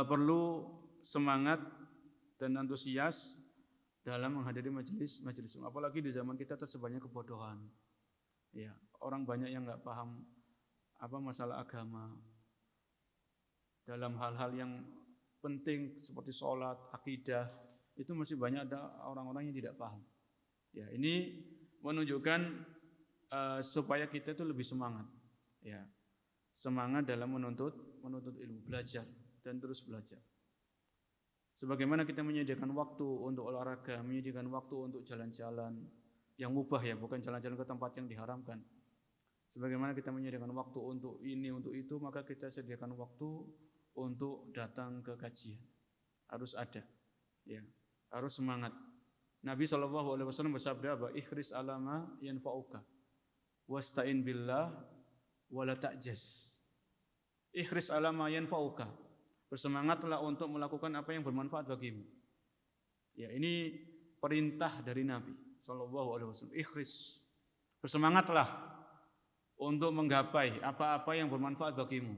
perlu semangat dan antusias dalam menghadiri majelis ilmu. Apalagi di zaman kita tersebarnya kebodohan. Ya, orang banyak yang nggak paham masalah agama. Dalam hal-hal yang penting seperti sholat, akidah, itu masih banyak ada orang-orang yang tidak paham. Ya, ini menunjukkan supaya kita itu lebih semangat. Ya, semangat dalam menuntut ilmu, belajar dan terus belajar. Sebagaimana kita menyediakan waktu untuk olahraga, menyediakan waktu untuk jalan-jalan yang mubah, ya, bukan jalan-jalan ke tempat yang diharamkan. Sebagaimana kita menyediakan waktu untuk ini, untuk itu, maka kita sediakan waktu untuk datang ke kajian. Harus ada, ya, harus semangat. Nabi SAW bersabda apa? Ikhris alama yanfa'uka wasta'in billah wala ta'jaz. Ikhris alama yanfa'uka. Bersemangatlah untuk melakukan apa yang bermanfaat bagimu. Ya, ini perintah dari Nabi SAW. Ikhris. Bersemangatlah untuk menggapai apa-apa yang bermanfaat bagimu.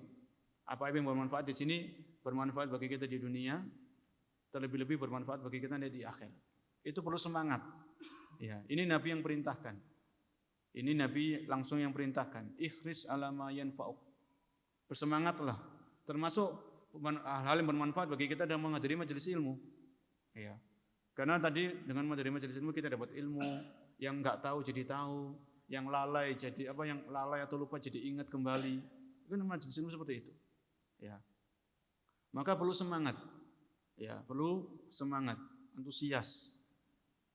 Apa yang bermanfaat di sini bermanfaat bagi kita di dunia, terlebih-lebih bermanfaat bagi kita di akhirat. Itu perlu semangat. Ya, ini Nabi yang perintahkan. Ini Nabi langsung yang perintahkan. Ikhris alama yanfa'uk. Bersemangatlah. Termasuk hal-hal yang bermanfaat bagi kita dalam menghadiri majelis ilmu. Ya. Karena tadi dengan menghadiri majelis ilmu kita dapat ilmu, yang enggak tahu jadi tahu, yang lalai jadi yang lalai atau lupa jadi ingat kembali. Itu majelis ilmu seperti itu. Ya. Maka perlu semangat. Ya, perlu semangat, antusias.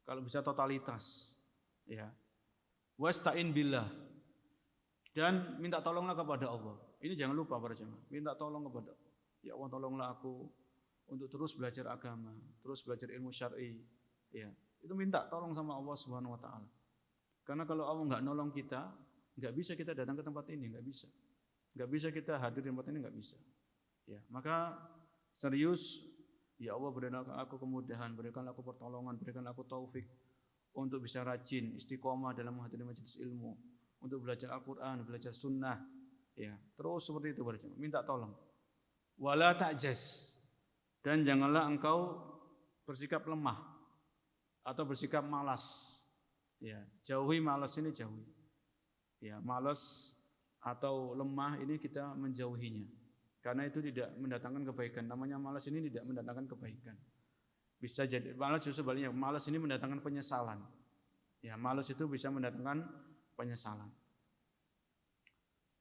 Kalau bisa totalitas. Ya. Wasta'in billah. Dan minta tolonglah kepada Allah. Ini jangan lupa para jemaah. Minta tolong kepada Allah. Ya Allah, tolonglah aku untuk terus belajar agama, terus belajar ilmu syar'i. Ya, itu minta tolong sama Allah Subhanahu wa taala. Karena kalau Allah enggak nolong kita, enggak bisa kita datang ke tempat ini, enggak bisa. Enggak bisa kita hadir di tempat ini, enggak bisa. Ya, maka serius, ya Allah, berikanlah aku kemudahan, berikanlah aku pertolongan, berikanlah aku taufik untuk bisa rajin, istiqomah dalam menghadiri majelis ilmu, untuk belajar Al-Qur'an, belajar sunnah. Ya, terus seperti itu berjemaah, minta tolong. Wala ta'jaz, dan janganlah engkau bersikap lemah atau bersikap malas. Ya, jauhi malas ini, jauhi. Ya, malas atau lemah ini kita menjauhinya. Karena itu tidak mendatangkan kebaikan. Namanya malas ini tidak mendatangkan kebaikan. Bisa jadi malas justru sebaliknya. Malas ini mendatangkan penyesalan. Ya, malas itu bisa mendatangkan penyesalan.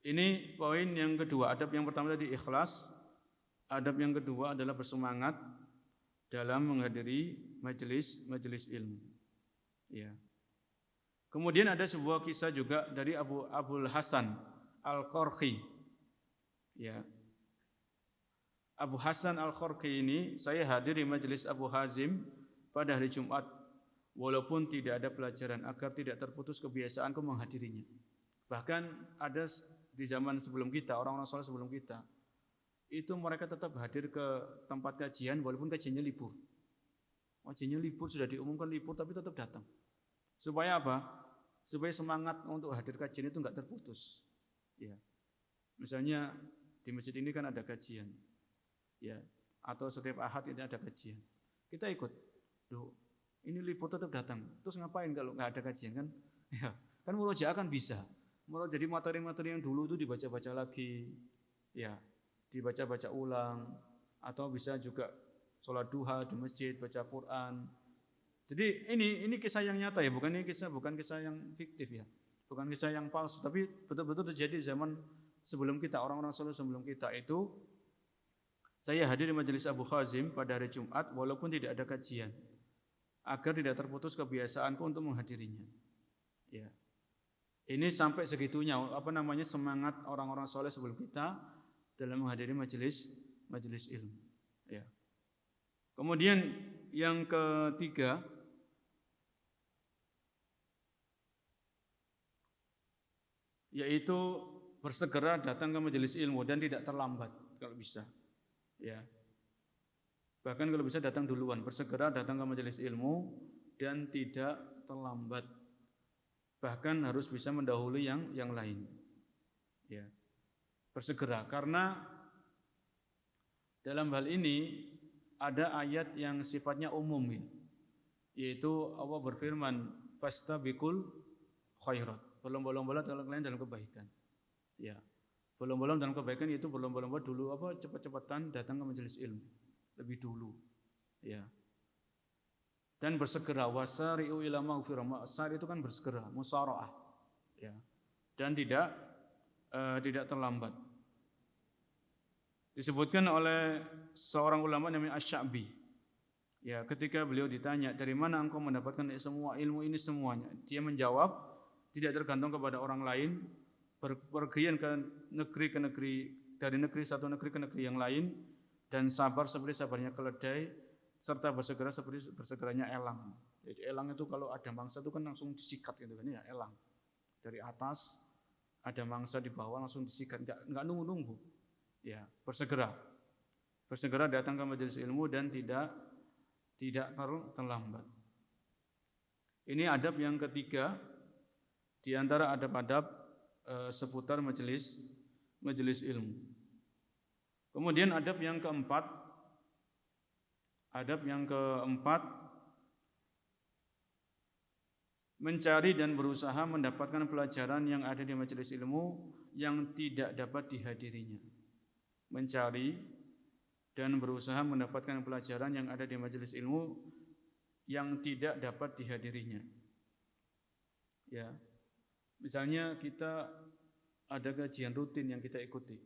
Ini poin yang kedua. Adab yang pertama tadi ikhlas. Adab yang kedua adalah bersemangat dalam menghadiri majelis ilmu. Ya. Kemudian ada sebuah kisah juga dari Abul Hasan Al-Qarhi. Ya. Abu Hasan Al-Qarhi ini, saya hadir di majelis Abu Hazim pada hari Jumat, walaupun tidak ada pelajaran, agar tidak terputus kebiasaanku menghadirinya. Bahkan ada di zaman sebelum kita, orang-orang saleh sebelum kita, itu mereka tetap hadir ke tempat kajian walaupun kajiannya libur. Kajiannya libur, sudah diumumkan libur tapi tetap datang. Supaya apa? Supaya semangat untuk hadir kajian itu enggak terputus. Ya. Misalnya di masjid ini kan ada kajian. Ya, atau setiap Ahad ini ada kajian. Kita ikut. Duh, ini libur tetap datang. Terus ngapain kalau enggak ada kajian kan? Ya, kan murojaah kan bisa. Jadi materi-materi yang dulu itu dibaca-baca lagi. Ya, dibaca-baca ulang, atau bisa juga sholat duha di masjid, baca Quran. Jadi ini kisah yang nyata ya, bukan kisah yang fiktif ya, bukan kisah yang palsu, tapi betul-betul terjadi di zaman sebelum kita, orang-orang saleh sebelum kita itu. Saya hadir di majelis Abu Hazim pada hari Jumat walaupun tidak ada kajian, agar tidak terputus kebiasaanku untuk menghadirinya. Ya. Ini sampai segitunya semangat orang-orang saleh sebelum kita dalam menghadiri majelis ilmu. Ya. Kemudian yang ketiga, yaitu bersegera datang ke majelis ilmu dan tidak terlambat kalau bisa. Ya. Bahkan kalau bisa datang duluan, bersegera datang ke majelis ilmu dan tidak terlambat. Bahkan harus bisa mendahului yang lain. Ya. Bersegera, karena dalam hal ini ada ayat yang sifatnya umum ya. Yaitu Allah berfirman, fastabiqul khairat. Berlomba-lomba dalam kebaikan. Ya. Berlomba-lomba dalam kebaikan itu berlomba-lomba dulu cepat-cepatan datang ke majelis ilmu lebih dulu. Ya. Dan bersegera, wasari'u ila maghfirah. Sari itu kan bersegera, musara'ah. Ya. Dan tidak terlambat. Disebutkan oleh seorang ulama namanya Asy-Sya'bi. Ya, ketika beliau ditanya, "Dari mana engkau mendapatkan semua ilmu ini semuanya?" Dia menjawab, "Tidak tergantung kepada orang lain, berpergian ke negeri, dari negeri satu negeri ke negeri yang lain, dan sabar seperti sabarnya keledai, serta bersegera seperti bersegeranya elang." Jadi elang itu kalau ada mangsa itu kan langsung disikat gitu kan ya, elang. Dari atas ada mangsa di bawah langsung disikat, enggak nunggu-nunggu. Ya, bersegera datang ke majelis ilmu dan tidak terlambat. Ini adab yang ketiga di antara adab-adab seputar majelis ilmu. Kemudian adab yang keempat mencari dan berusaha mendapatkan pelajaran yang ada di majelis ilmu yang tidak dapat dihadirinya. Mencari dan berusaha mendapatkan pelajaran yang ada di majelis ilmu yang tidak dapat dihadirinya. Ya. Misalnya kita ada kajian rutin yang kita ikuti.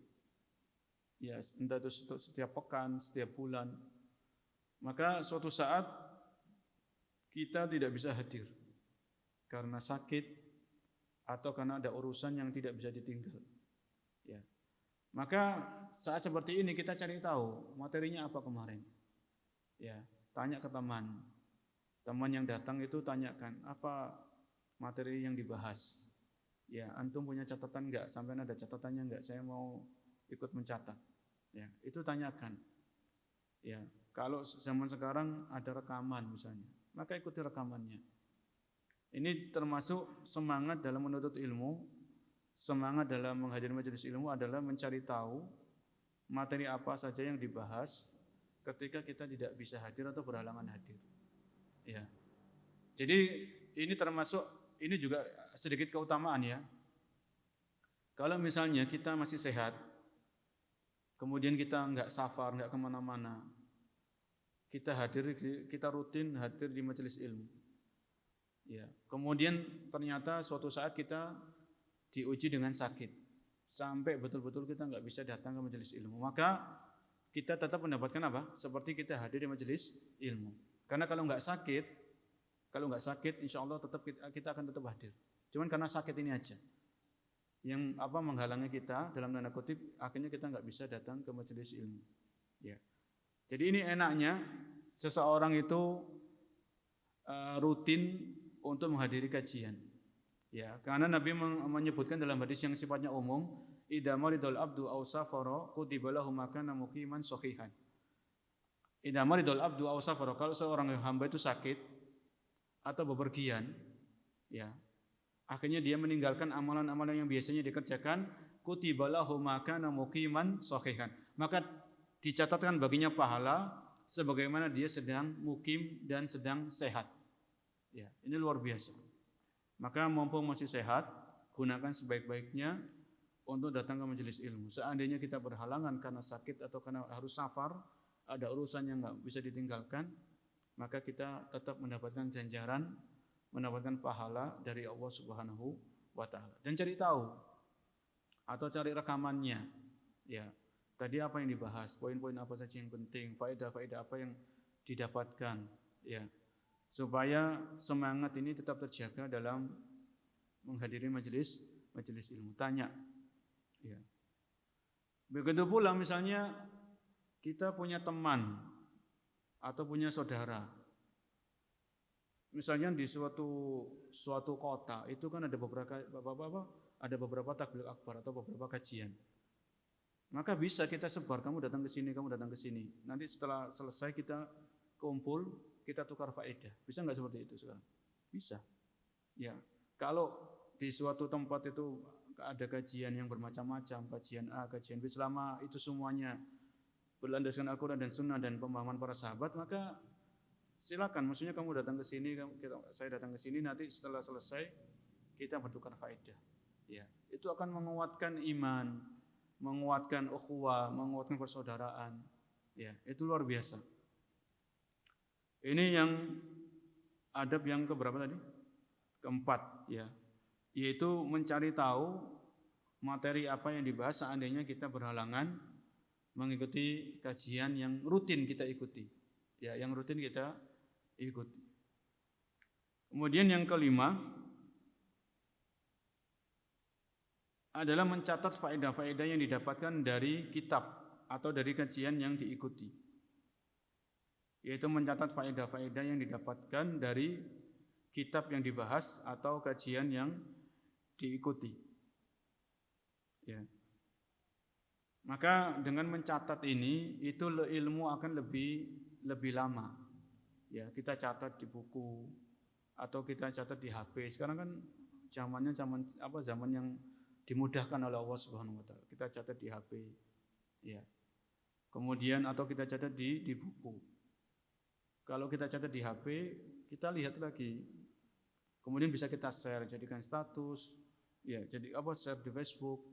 Ya, entah itu setiap pekan, setiap bulan. Maka suatu saat kita tidak bisa hadir karena sakit atau karena ada urusan yang tidak bisa ditinggal. Ya. Maka saat seperti ini kita cari tahu materinya apa kemarin. Ya, tanya ke teman yang datang itu, tanyakan apa materi yang dibahas. Ya, antum punya catatan enggak? Sampai ada catatannya enggak? Saya mau ikut mencatat. Ya, itu tanyakan. Ya, kalau zaman sekarang ada rekaman misalnya, maka ikuti rekamannya. Ini termasuk semangat dalam menuntut ilmu. Semangat dalam menghadiri majelis ilmu adalah mencari tahu materi apa saja yang dibahas ketika kita tidak bisa hadir atau berhalangan hadir. Ya. Jadi ini juga sedikit keutamaan ya. Kalau misalnya kita masih sehat, kemudian kita enggak safar, enggak kemana-mana, kita rutin hadir di majelis ilmu. Ya, kemudian ternyata suatu saat kita diuji dengan sakit sampai betul-betul kita nggak bisa datang ke majelis ilmu. Maka kita tetap mendapatkan apa? Seperti kita hadir di majelis ilmu. Karena kalau nggak sakit, insya Allah tetap kita akan tetap hadir. Cuman karena sakit ini aja yang menghalangi kita dalam tanda kutip, akhirnya kita nggak bisa datang ke majelis ilmu. Ya. Jadi ini enaknya seseorang itu rutin untuk menghadiri kajian. Ya, karena Nabi menyebutkan dalam hadis yang sifatnya umum, idza maridul abdu aw safara kutiba lahu makana muqiman sahihan. Idza maridul abdu aw safara, kalau seorang hamba itu sakit atau bepergian, ya, akhirnya dia meninggalkan amalan-amalan yang biasanya dikerjakan, kutiba lahu makana muqiman sahihan. Maka dicatatkan baginya pahala sebagaimana dia sedang mukim dan sedang sehat. Ya, ini luar biasa. Maka mumpung masih sehat, gunakan sebaik-baiknya untuk datang ke majelis ilmu. Seandainya kita berhalangan karena sakit atau karena harus safar, ada urusan yang nggak bisa ditinggalkan, maka kita tetap mendapatkan ganjaran, mendapatkan pahala dari Allah Subhanahu wa taala. Dan cari tahu atau cari rekamannya. Ya, tadi apa yang dibahas, poin-poin apa saja yang penting, faedah-faedah apa yang didapatkan, ya. Supaya semangat ini tetap terjaga dalam menghadiri majelis ilmu. Tanya, ya. Begitu pula misalnya kita punya teman atau punya saudara. Misalnya di suatu kota itu kan ada beberapa takbir akbar atau beberapa kajian. Maka bisa kita sebar, kamu datang ke sini, kamu datang ke sini. Nanti setelah selesai kita kumpul, kita tukar faedah. Bisa nggak seperti itu sekarang? Bisa. Ya, kalau di suatu tempat itu ada kajian yang bermacam-macam, kajian A, kajian B, selama itu semuanya berlandaskan Al-Quran dan Sunnah dan pemahaman para sahabat, maka silakan. Maksudnya kamu datang ke sini, saya datang ke sini, nanti setelah selesai kita bertukar faedah. Ya, itu akan menguatkan iman, menguatkan ukhuwah, menguatkan persaudaraan. Ya, itu luar biasa. Ini yang adab yang keberapa tadi? Keempat, ya. Yaitu mencari tahu materi apa yang dibahas seandainya kita berhalangan mengikuti kajian yang rutin kita ikuti. Ya, yang rutin kita ikuti. Kemudian yang kelima adalah mencatat faedah-faedah yang didapatkan dari kitab atau dari kajian yang diikuti. Yaitu mencatat faedah-faedah yang didapatkan dari kitab yang dibahas atau kajian yang diikuti. Ya. Maka dengan mencatat ini, itu ilmu akan lebih lama. Ya, kita catat di buku atau kita catat di HP. Sekarang kan zaman yang dimudahkan oleh Allah Subhanahu wa taala. Kita catat di HP. Ya. Kemudian atau kita catat di buku. Kalau kita catat di HP, kita lihat lagi. Kemudian bisa kita share, jadikan status, ya, share di Facebook.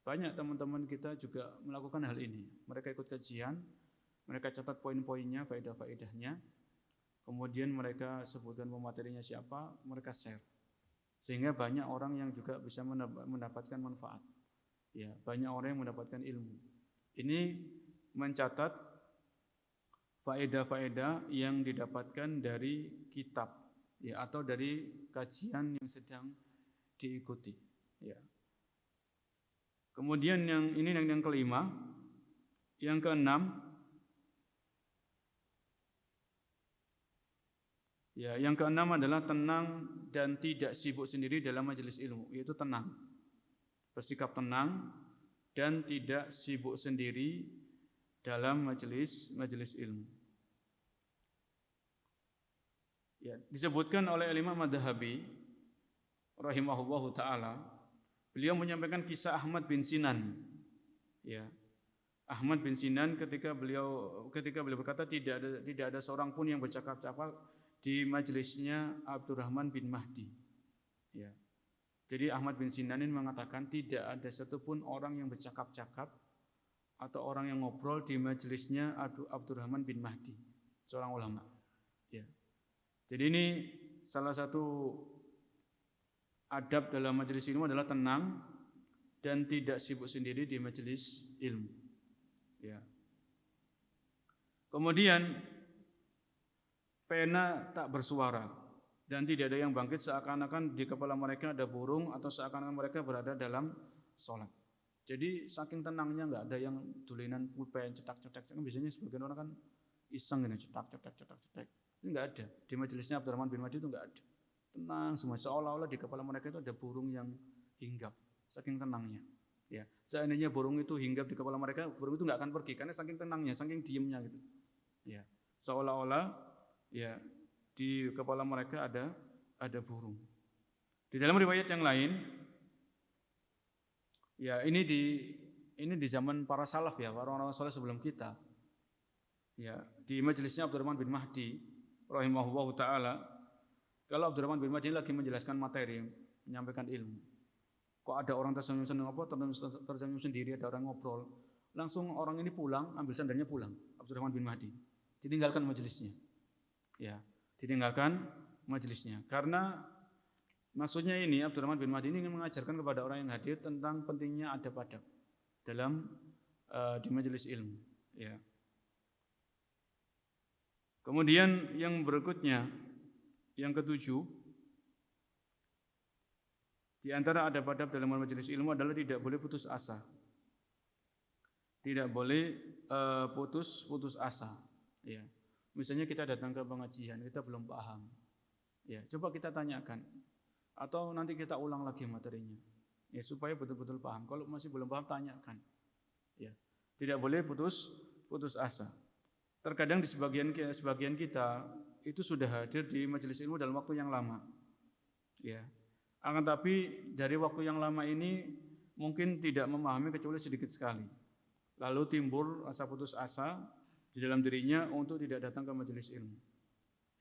Banyak teman-teman kita juga melakukan hal ini. Mereka ikut kajian, mereka catat poin-poinnya, faedah-faedahnya. Kemudian mereka sebutkan pematerinya siapa, mereka share. Sehingga banyak orang yang juga bisa mendapatkan manfaat. Ya, banyak orang yang mendapatkan ilmu. Ini mencatat faedah-faedah yang didapatkan dari kitab, ya, atau dari kajian yang sedang diikuti, ya. Kemudian yang kelima, yang keenam, ya, yang keenam adalah tenang dan tidak sibuk sendiri dalam majelis ilmu, yaitu tenang, bersikap tenang dan tidak sibuk sendiri dalam majelis ilmu. Ya, disebutkan oleh Imam Madhabi rahimahullahu taala, beliau menyampaikan kisah Ahmad bin Sinan. Ya. Ahmad bin Sinan ketika beliau berkata tidak ada seorang pun yang bercakap-cakap di majelisnya Abdurrahman bin Mahdi. Ya. Jadi Ahmad bin Sinan ini mengatakan tidak ada satupun orang yang bercakap-cakap atau orang yang ngobrol di majelisnya Abdurrahman bin Mahdi seorang ulama. Ya. Jadi ini salah satu adab dalam majelis ilmu adalah tenang dan tidak sibuk sendiri di majelis ilmu. Ya. Kemudian pena tak bersuara dan tidak ada yang bangkit seakan-akan di kepala mereka ada burung atau seakan-akan mereka berada dalam sholat. Jadi saking tenangnya nggak ada yang dulinan pulpen cetak-cetak. Biasanya sebagian orang kan iseng gitu, cetak. Ini nggak ada. Di majelisnya Abdurrahman bin Mahdi itu nggak ada. Tenang semua, seolah-olah di kepala mereka itu ada burung yang hinggap. Saking tenangnya. Ya, seandainya burung itu hinggap di kepala mereka, burung itu nggak akan pergi karena saking tenangnya, saking diemnya gitu. Ya, seolah-olah ya di kepala mereka ada burung. Di dalam riwayat yang lain, ya ini di zaman para salaf ya, orang-orang saleh sebelum kita. Ya, di majelisnya Abdurrahman bin Mahdi rahimahullahu taala, kalau Abdurrahman bin Mahdi lagi menjelaskan materi, menyampaikan ilmu, kok ada orang tersenyum-senyum tersenyum sendiri, ada orang ngobrol, langsung orang ini pulang, ambil sandalnya pulang, Abdurrahman bin Mahdi, ditinggalkan majelisnya. Ya, ditinggalkan majelisnya. Karena maksudnya ini Abdurrahman bin Mahdi ini ingin mengajarkan kepada orang yang hadir tentang pentingnya adab-adab dalam di majelis ilmu. Ya. Kemudian yang berikutnya, yang ketujuh, di antara adab-adab dalam majelis ilmu adalah tidak boleh putus asa. Tidak boleh putus asa. Ya. Misalnya kita datang ke pengajian, kita belum paham. Ya, coba kita tanyakan. Atau nanti kita ulang lagi materinya. Ya, supaya betul-betul paham. Kalau masih belum paham, tanyakan. Ya. Tidak boleh putus asa. Terkadang di sebagian kita itu sudah hadir di majelis ilmu dalam waktu yang lama. Ya. Akan tapi dari waktu yang lama ini mungkin tidak memahami kecuali sedikit sekali. Lalu timbul rasa putus asa di dalam dirinya untuk tidak datang ke majelis ilmu.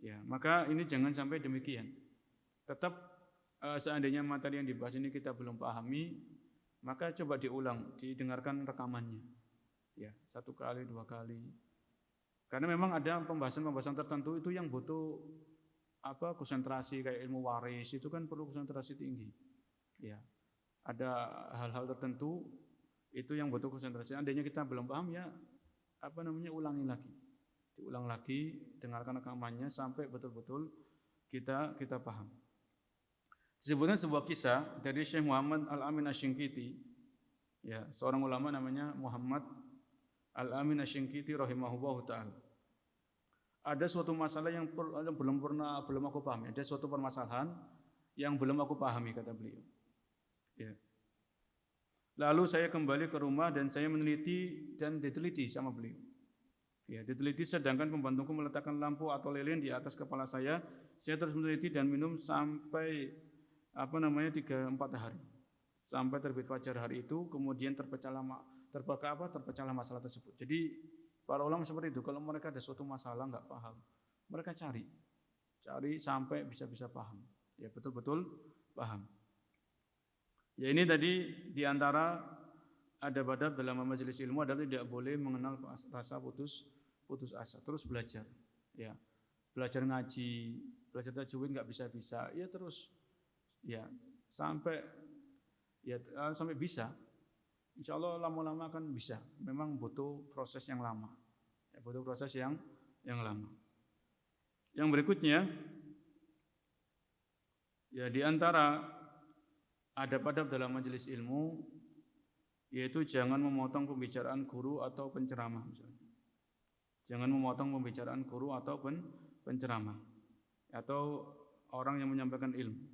Ya, maka ini jangan sampai demikian. Tetap seandainya materi yang dibahas ini kita belum pahami, maka coba diulang, didengarkan rekamannya. Ya, 1 kali, 2 kali. Karena memang ada pembahasan-pembahasan tertentu itu yang butuh konsentrasi, kayak ilmu waris itu kan perlu konsentrasi tinggi. Ya. Ada hal-hal tertentu itu yang butuh konsentrasi. Andainya kita belum paham ya ulangi lagi. Diulang lagi, dengarkan rekamannya sampai betul-betul kita paham. Disebutkan sebuah kisah dari Syekh Muhammad Al-Amin Asy-Syinkiti. Ya, seorang ulama namanya Muhammad Al-Amin Asy-Syinkiti rahimahullahu taala. Ada suatu masalah yang belum aku pahami. Ada suatu permasalahan yang belum aku pahami, kata beliau. Ya. Lalu saya kembali ke rumah dan saya meneliti dan diteliti sama beliau. Ya, diteliti sedangkan pembantuku meletakkan lampu atau lilin di atas kepala saya. Saya terus meneliti dan minum sampai 3-4 hari. Sampai terbit fajar hari itu, kemudian terpecahlah masalah tersebut. Jadi para ulama seperti itu, kalau mereka ada suatu masalah nggak paham, mereka cari sampai bisa paham. Ya, betul-betul paham. Ya, ini tadi diantara adab-adab dalam majelis ilmu adalah tidak boleh mengenal rasa putus asa, terus belajar. Ya, belajar ngaji, belajar tajwid nggak bisa, ya terus ya sampai bisa. Insya Allah lama-lama akan bisa. Memang butuh proses yang lama. Ya, butuh proses yang lama. Yang berikutnya, ya di antara adab-adab dalam majelis ilmu, yaitu jangan memotong pembicaraan guru atau penceramah. Misalnya. Jangan memotong pembicaraan guru atau penceramah atau orang yang menyampaikan ilmu.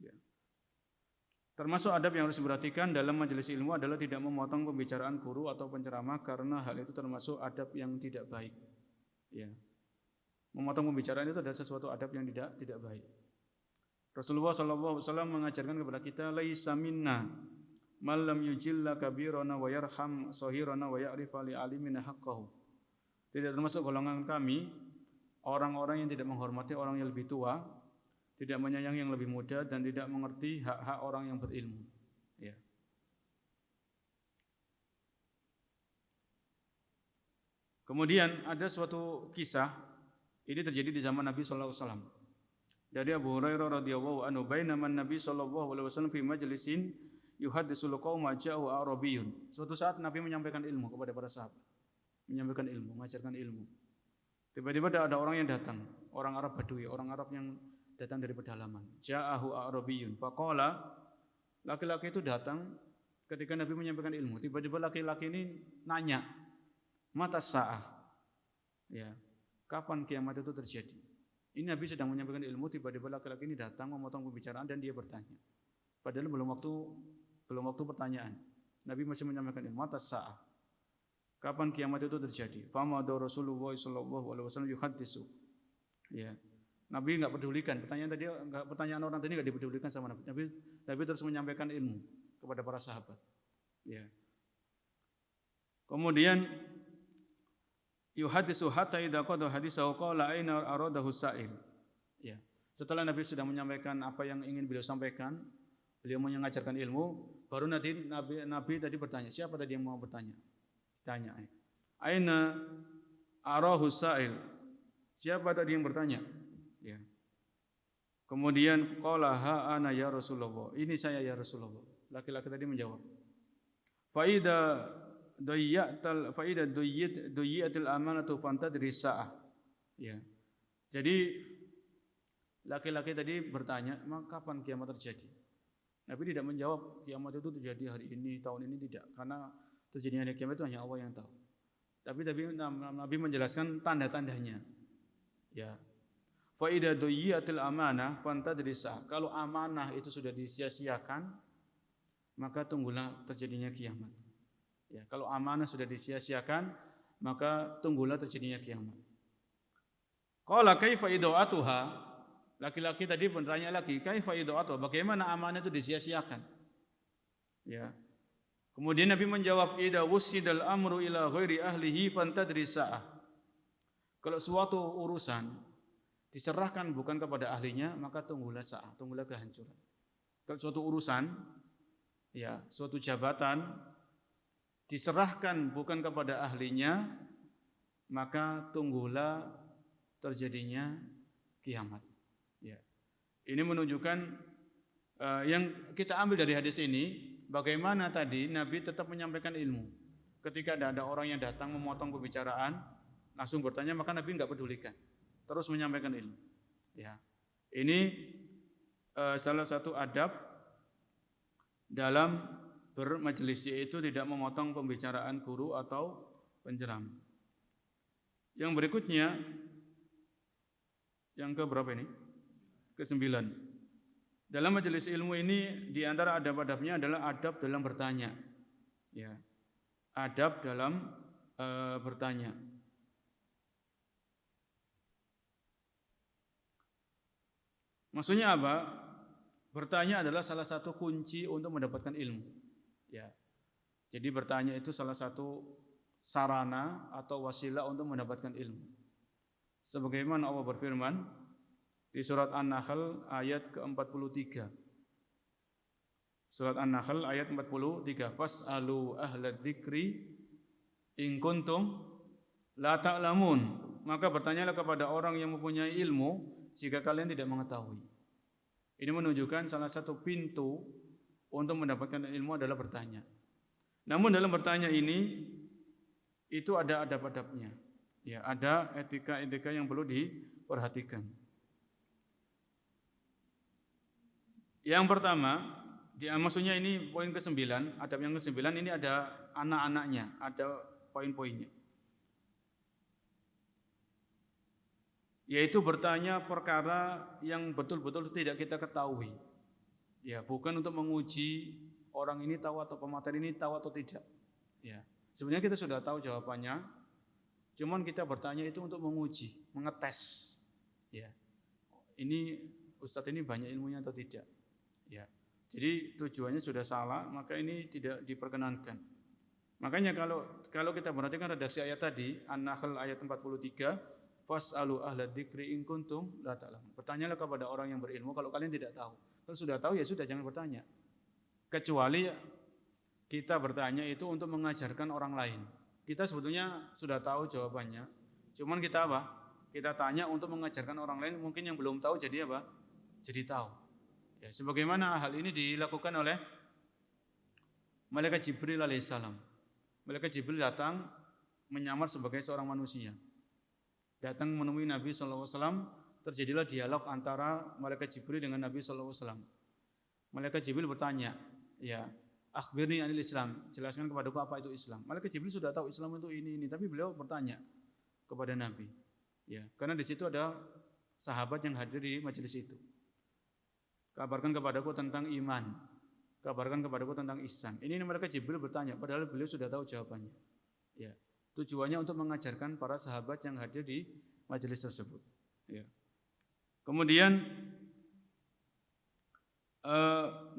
Ya. Termasuk adab yang harus diperhatikan dalam majelis ilmu adalah tidak memotong pembicaraan guru atau penceramah karena hal itu termasuk adab yang tidak baik. Ya. Memotong pembicaraan itu adalah sesuatu adab yang tidak baik. Rasulullah SAW mengajarkan kepada kita, laisa minna man lam yujilla kabirana wa yarham sahirana wa ya'rifa li alimina haqqahu. Tidak termasuk golongan kami orang-orang yang tidak menghormati orang yang lebih tua, tidak menyayangi yang lebih muda dan tidak mengerti hak-hak orang yang berilmu. Ya. Kemudian ada suatu kisah, ini terjadi di zaman Nabi sallallahu alaihi wasallam. Dari Abu Hurairah radhiyallahu anhu, bainaman Nabi sallallahu alaihi wasallam fi majlisin yuhaddisul qauma ja'u arabiyyun. Suatu saat Nabi menyampaikan ilmu kepada para sahabat. Menyampaikan ilmu, mengajarkan ilmu. Tiba-tiba ada orang yang datang, orang Arab Badui, orang Arab yang datang dari pedalaman. Ja'ahu arabiyyun faqala, laki-laki itu datang ketika Nabi menyampaikan ilmu. Tiba-tiba laki-laki ini nanya, mata sa'ah. Ya, kapan kiamat itu terjadi? Ini Nabi sedang menyampaikan ilmu, tiba-tiba laki-laki ini datang memotong pembicaraan dan dia bertanya. Padahal belum waktu pertanyaan. Nabi masih menyampaikan ilmu, mata sa'ah. Kapan kiamat itu terjadi? Famada Rasulullah sallallahu alaihi wasallam yuhaddisu. Ya. Nabi enggak pedulikan pertanyaan orang tadi enggak dipedulikan sama Nabi. Nabi terus menyampaikan ilmu kepada para sahabat. Ya. Kemudian yuhaddisu hatta idza qada hadisahu qala aina aradahu sa'il. Ya. Setelah Nabi sudah menyampaikan apa yang ingin beliau sampaikan, beliau mengajarkan ilmu, baru Nabi tadi bertanya, siapa tadi yang mau bertanya? Tanya. Aina arahu sa'il? Siapa tadi yang bertanya? Ya. Kemudian qala ha ana ya Rasulullah. Ini saya ya Rasulullah. Laki-laki tadi menjawab. Faida duyyatil amanatu fantadri sa'ah. Ya. Jadi laki-laki tadi bertanya, "Maka kapan kiamat terjadi?" Nabi tidak menjawab kiamat itu terjadi hari ini, tahun ini, tidak, karena terjadinya kiamat itu hanya Allah yang tahu. Tapi Nabi menjelaskan tanda-tandanya. Ya. Fa idza duyyatil amanah fantadri sa'ah. Kalau amanah itu sudah disia-siakan, maka tunggulah terjadinya kiamat. Ya, kalau amanah sudah disia-siakan, maka tunggulah terjadinya kiamat. Qala kaifa ida'atuha? Laki-laki tadi bertanya lagi, kaifa ida'atuha? Bagaimana amanah itu disia-siakan? Ya. Kemudian Nabi menjawab, idza wussidal amru ila ghairi ahlihi fantadri sa'ah. Kalau suatu urusan diserahkan bukan kepada ahlinya, maka tunggulah sa'ah, tunggulah kehancuran. Kalau suatu urusan, ya, suatu jabatan diserahkan bukan kepada ahlinya, maka tunggulah terjadinya kiamat. Ya. Ini menunjukkan yang kita ambil dari hadis ini, bagaimana tadi Nabi tetap menyampaikan ilmu. Ketika ada orang yang datang memotong pembicaraan, langsung bertanya, maka Nabi enggak pedulikan, terus menyampaikan ilmu. Ya. Ini salah satu adab dalam bermajelis, yaitu tidak memotong pembicaraan guru atau penceramah. Yang berikutnya, yang ke berapa ini? Ke-9. Dalam majelis ilmu ini, di antara adab-adabnya adalah adab dalam bertanya. Ya. Adab dalam bertanya. Maksudnya apa? Bertanya adalah salah satu kunci untuk mendapatkan ilmu. Ya. Jadi bertanya itu salah satu sarana atau wasilah untuk mendapatkan ilmu. Sebagaimana Allah berfirman di surat An-Nahl ayat ke-43. Surat An-Nahl ayat 43, fas'alu ahlad dzikri in kuntum la ta'lamun. Maka bertanyalah kepada orang yang mempunyai ilmu jika kalian tidak mengetahui. Ini menunjukkan salah satu pintu untuk mendapatkan ilmu adalah bertanya. Namun dalam bertanya ini itu ada adab-adabnya. Ya, ada etika-etika yang perlu diperhatikan. Yang pertama, maksudnya ini poin ke-9, adab yang ke-9 ini ada anak-anaknya, ada poin-poinnya. Yaitu bertanya perkara yang betul-betul tidak kita ketahui. Ya, bukan untuk menguji orang ini tahu atau pemateri ini tahu atau tidak. Ya, sebenarnya kita sudah tahu jawabannya, cuman kita bertanya itu untuk menguji, mengetes. Ya, ini Ustadz ini banyak ilmunya atau tidak. Ya, jadi tujuannya sudah salah, maka ini tidak diperkenankan. Makanya kalau kita perhatikan redaksi ayat tadi, An-Nahl ayat 43, fas'alu ahlad dzikri in kuntum la ta'lamun. Bertanyalah kepada orang yang berilmu kalau kalian tidak tahu. Kalau sudah tahu ya sudah, jangan bertanya. Kecuali kita bertanya itu untuk mengajarkan orang lain. Kita sebetulnya sudah tahu jawabannya. Cuman kita apa? Kita tanya untuk mengajarkan orang lain mungkin yang belum tahu jadi apa? Jadi tahu. Ya, sebagaimana hal ini dilakukan oleh Malaikat Jibril alaihissalam. Malaikat Jibril datang menyamar sebagai seorang manusia. Datang menemui Nabi SAW, terjadilah dialog antara Malaikat Jibril dengan Nabi SAW. Malaikat Jibril bertanya, ya, akhbirni anil Islam, jelaskan kepadaku apa itu Islam. Malaikat Jibril sudah tahu Islam itu ini, tapi beliau bertanya kepada Nabi. Ya, karena di situ ada sahabat yang hadir di majelis itu. Kabarkan kepadaku tentang iman. Kabarkan kepadaku tentang ihsan. Ini malaikat Jibril bertanya, padahal beliau sudah tahu jawabannya. Ya, tujuannya untuk mengajarkan para sahabat yang hadir di majelis tersebut. Ya. Kemudian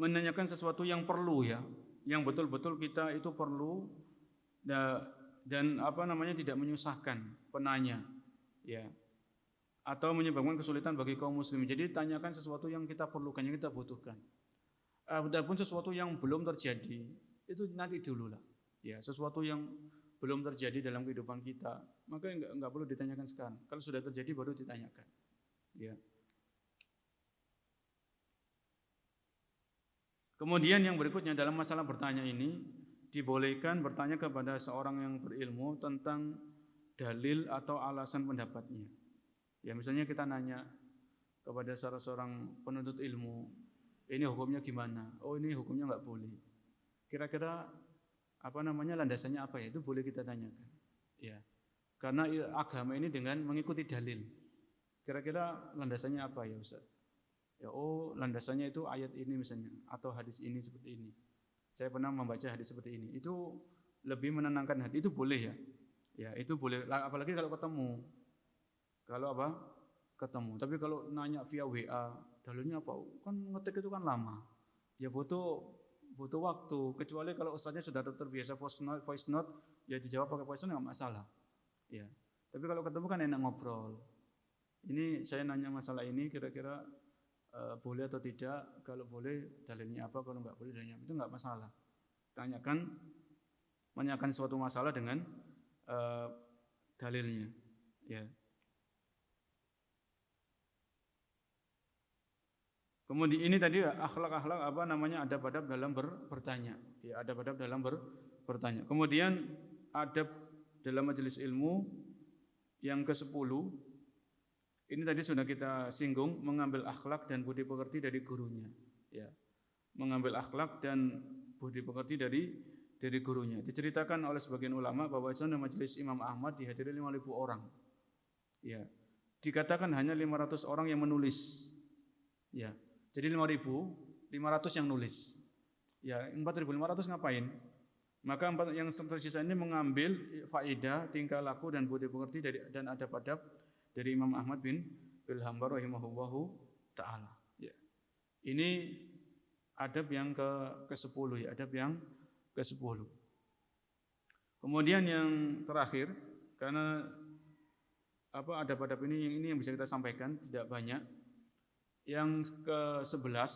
menanyakan sesuatu yang perlu ya, yang betul-betul kita itu perlu dan tidak menyusahkan penanya, ya, atau menyebabkan kesulitan bagi kaum muslimin. Jadi tanyakan sesuatu yang kita perlukan, yang kita butuhkan. Adapun sesuatu yang belum terjadi itu nanti dulu lah. Ya, sesuatu yang belum terjadi dalam kehidupan kita, maka enggak perlu ditanyakan sekarang. Kalau sudah terjadi baru ditanyakan. Ya. Kemudian yang berikutnya dalam masalah bertanya ini dibolehkan bertanya kepada seorang yang berilmu tentang dalil atau alasan pendapatnya. Ya, misalnya kita nanya kepada salah seorang penuntut ilmu, ini hukumnya gimana? Oh, ini hukumnya enggak boleh. Kira-kira landasannya apa ya? Itu boleh kita tanyakan. Ya. Karena agama ini dengan mengikuti dalil. Kira-kira landasannya apa ya, Ustaz? Ya, oh, landasannya itu ayat ini misalnya atau hadis ini seperti ini. Saya pernah membaca hadis seperti ini. Itu lebih menenangkan hati. Itu boleh ya. Ya, itu boleh apalagi kalau ketemu. Kalau ketemu. Tapi kalau nanya via WA, dalilnya apa? Kan ngetik itu kan lama. Ya butuh waktu. Kecuali kalau ustaznya sudah terbiasa voice note, ya dijawab pakai voice note enggak masalah. Ya. Tapi kalau ketemu kan enak ngobrol. Ini saya nanya masalah ini kira-kira boleh atau tidak? Kalau boleh dalilnya apa? Kalau enggak boleh dalilnya apa? Itu enggak masalah. Menanyakan suatu masalah dengan dalilnya. Ya. Kemudian ini tadi akhlak-akhlak adab-adab dalam bertanya. Ya, adab-adab dalam bertanya. Kemudian adab dalam majelis ilmu yang ke-10. Ini tadi sudah kita singgung, mengambil akhlak dan budi pekerti dari gurunya. Ya. Mengambil akhlak dan budi pekerti dari gurunya. Diceritakan oleh sebagian ulama bahwa dalam majelis Imam Ahmad dihadiri 5.000 orang. Ya. Dikatakan hanya 500 orang yang menulis. Ya. Jadi 5.500 yang nulis. Ya, 4.500 ngapain? Maka yang tersisa ini mengambil faedah, tingkah laku dan budi pekerti dan adab-adab dari Imam Ahmad bin Hanbal rahimahullahu taala. Ya. Ini adab yang ke-10 ya, adab yang ke-10. Kemudian yang terakhir, karena adab-adab ini yang bisa kita sampaikan tidak banyak. Yang ke-11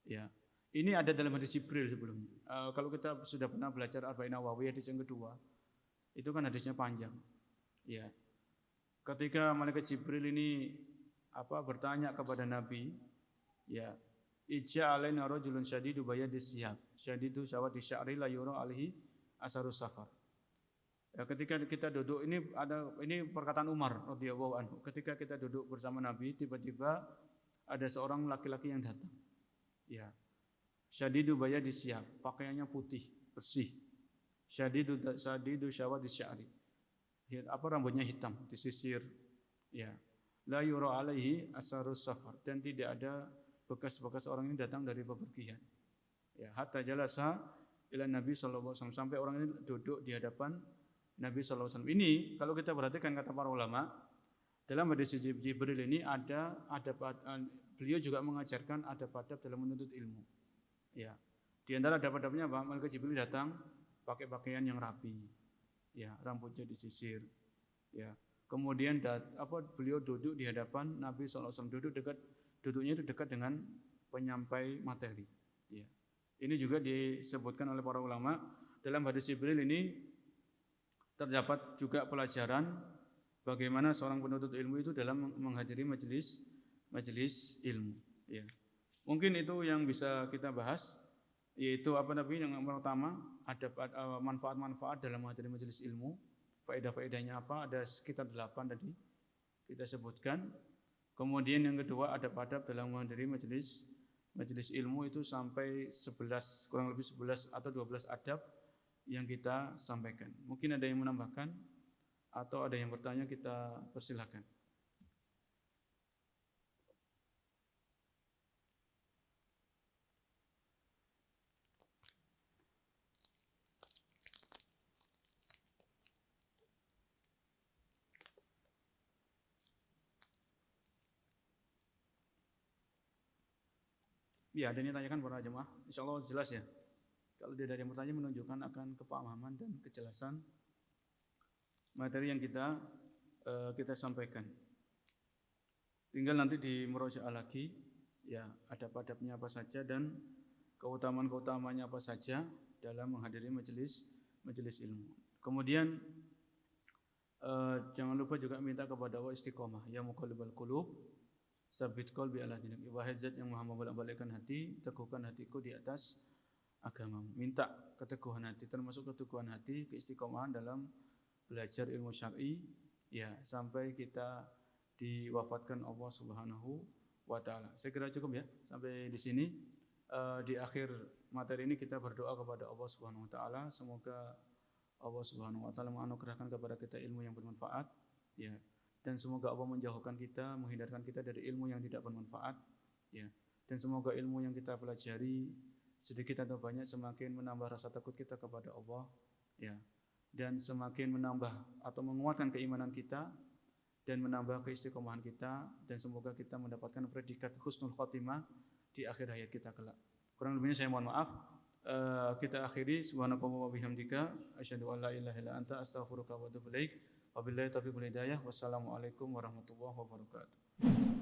ya. Ini ada dalam hadis Jibril sebelumnya. Kalau kita sudah pernah belajar Arba'in Nawawi hadis yang kedua, itu kan hadisnya panjang. Ya. Ketika malaikat Jibril ini bertanya kepada Nabi, ya, ijja alaina rajulun syadidu bayadis siyab, syadidu sawati sya'ri la yura alaihi asarus safar. Ya, ketika kita duduk ini perkataan Umar radhiyallahu anhu. Ketika kita duduk bersama Nabi, tiba-tiba ada seorang laki-laki yang datang. Ya. Syadidu bayadis siyab, pakaiannya putih, bersih. Syadidu syawadis sya'ri. Rambutnya hitam, disisir. Ya. La yura alaihi asarus safar, dan tidak ada bekas-bekas orang ini datang dari bepergian. Ya, hatta jalasa ila Nabi sallallahu alaihi wasallam, sampai orang ini duduk di hadapan Nabi sallallahu alaihi wasallam. Ini kalau kita perhatikan kata para ulama, dalam hadis Jibril ini beliau juga mengajarkan adab-adab dalam menuntut ilmu. Ya. Di antara adab-adabnya apa? Malaikat Jibril datang pakai pakaian yang rapi. Ya, rambutnya disisir. Ya. Kemudian beliau duduk di hadapan Nabi sallallahu alaihi wasallam, duduknya itu dekat dengan penyampai materi. Ya. Ini juga disebutkan oleh para ulama dalam hadis Jibril ini terdapat juga pelajaran bagaimana seorang penuntut ilmu itu dalam menghadiri majelis ilmu. Ya. Mungkin itu yang bisa kita bahas, yaitu yang pertama ada manfaat-manfaat dalam menghadiri majelis ilmu. Faedah-faedahnya apa? Ada sekitar 8 tadi kita sebutkan. Kemudian yang kedua adab-adab dalam menghadiri majelis ilmu itu sampai 11, kurang lebih 11 atau 12 adab yang kita sampaikan. Mungkin ada yang menambahkan atau ada yang bertanya, kita persilahkan. Ya, ada yang tanyakan para jemaah. Insya Allah jelas ya. Kalau dia dari yang bertanya menunjukkan akan kepemahaman dan kejelasan materi yang kita sampaikan. Tinggal nanti di murojaah lagi, ya adab-adabnya apa saja dan keutamaan-keutamanya apa saja dalam menghadiri majelis ilmu. Kemudian jangan lupa juga minta kepada Allah istiqomah, ya muqallibal qulub, sabit qalbi ala dinik. Wahai zat yang maha membolak-balikkan hati, teguhkan hatiku di atas agamamu. Minta keteguhan hati, termasuk keteguhan hati, keistiqomahan dalam belajar ilmu syar'i, ya sampai kita diwafatkan Allah Subhanahu wa taala. Saya kira cukup ya sampai di sini. Di akhir materi ini kita berdoa kepada Allah Subhanahu wa taala, semoga Allah Subhanahu wa taala menganugerahkan kepada kita ilmu yang bermanfaat, ya. Dan semoga Allah menjauhkan kita, menghindarkan kita dari ilmu yang tidak bermanfaat, ya. Dan semoga ilmu yang kita pelajari sedikit atau banyak semakin menambah rasa takut kita kepada Allah, ya. Dan semakin menambah atau menguatkan keimanan kita dan menambah keistiqomahan kita, dan semoga kita mendapatkan predikat husnul khotimah di akhir hayat kita kelak. Kurang lebihnya saya mohon maaf. Kita akhiri, subhanakallah wa bihamdika asyhadu an la ilaha illa anta astaghfiruka wa atubu ilaik. Wabillahi taufiq wal hidayah. Wassalamualaikum warahmatullahi wabarakatuh.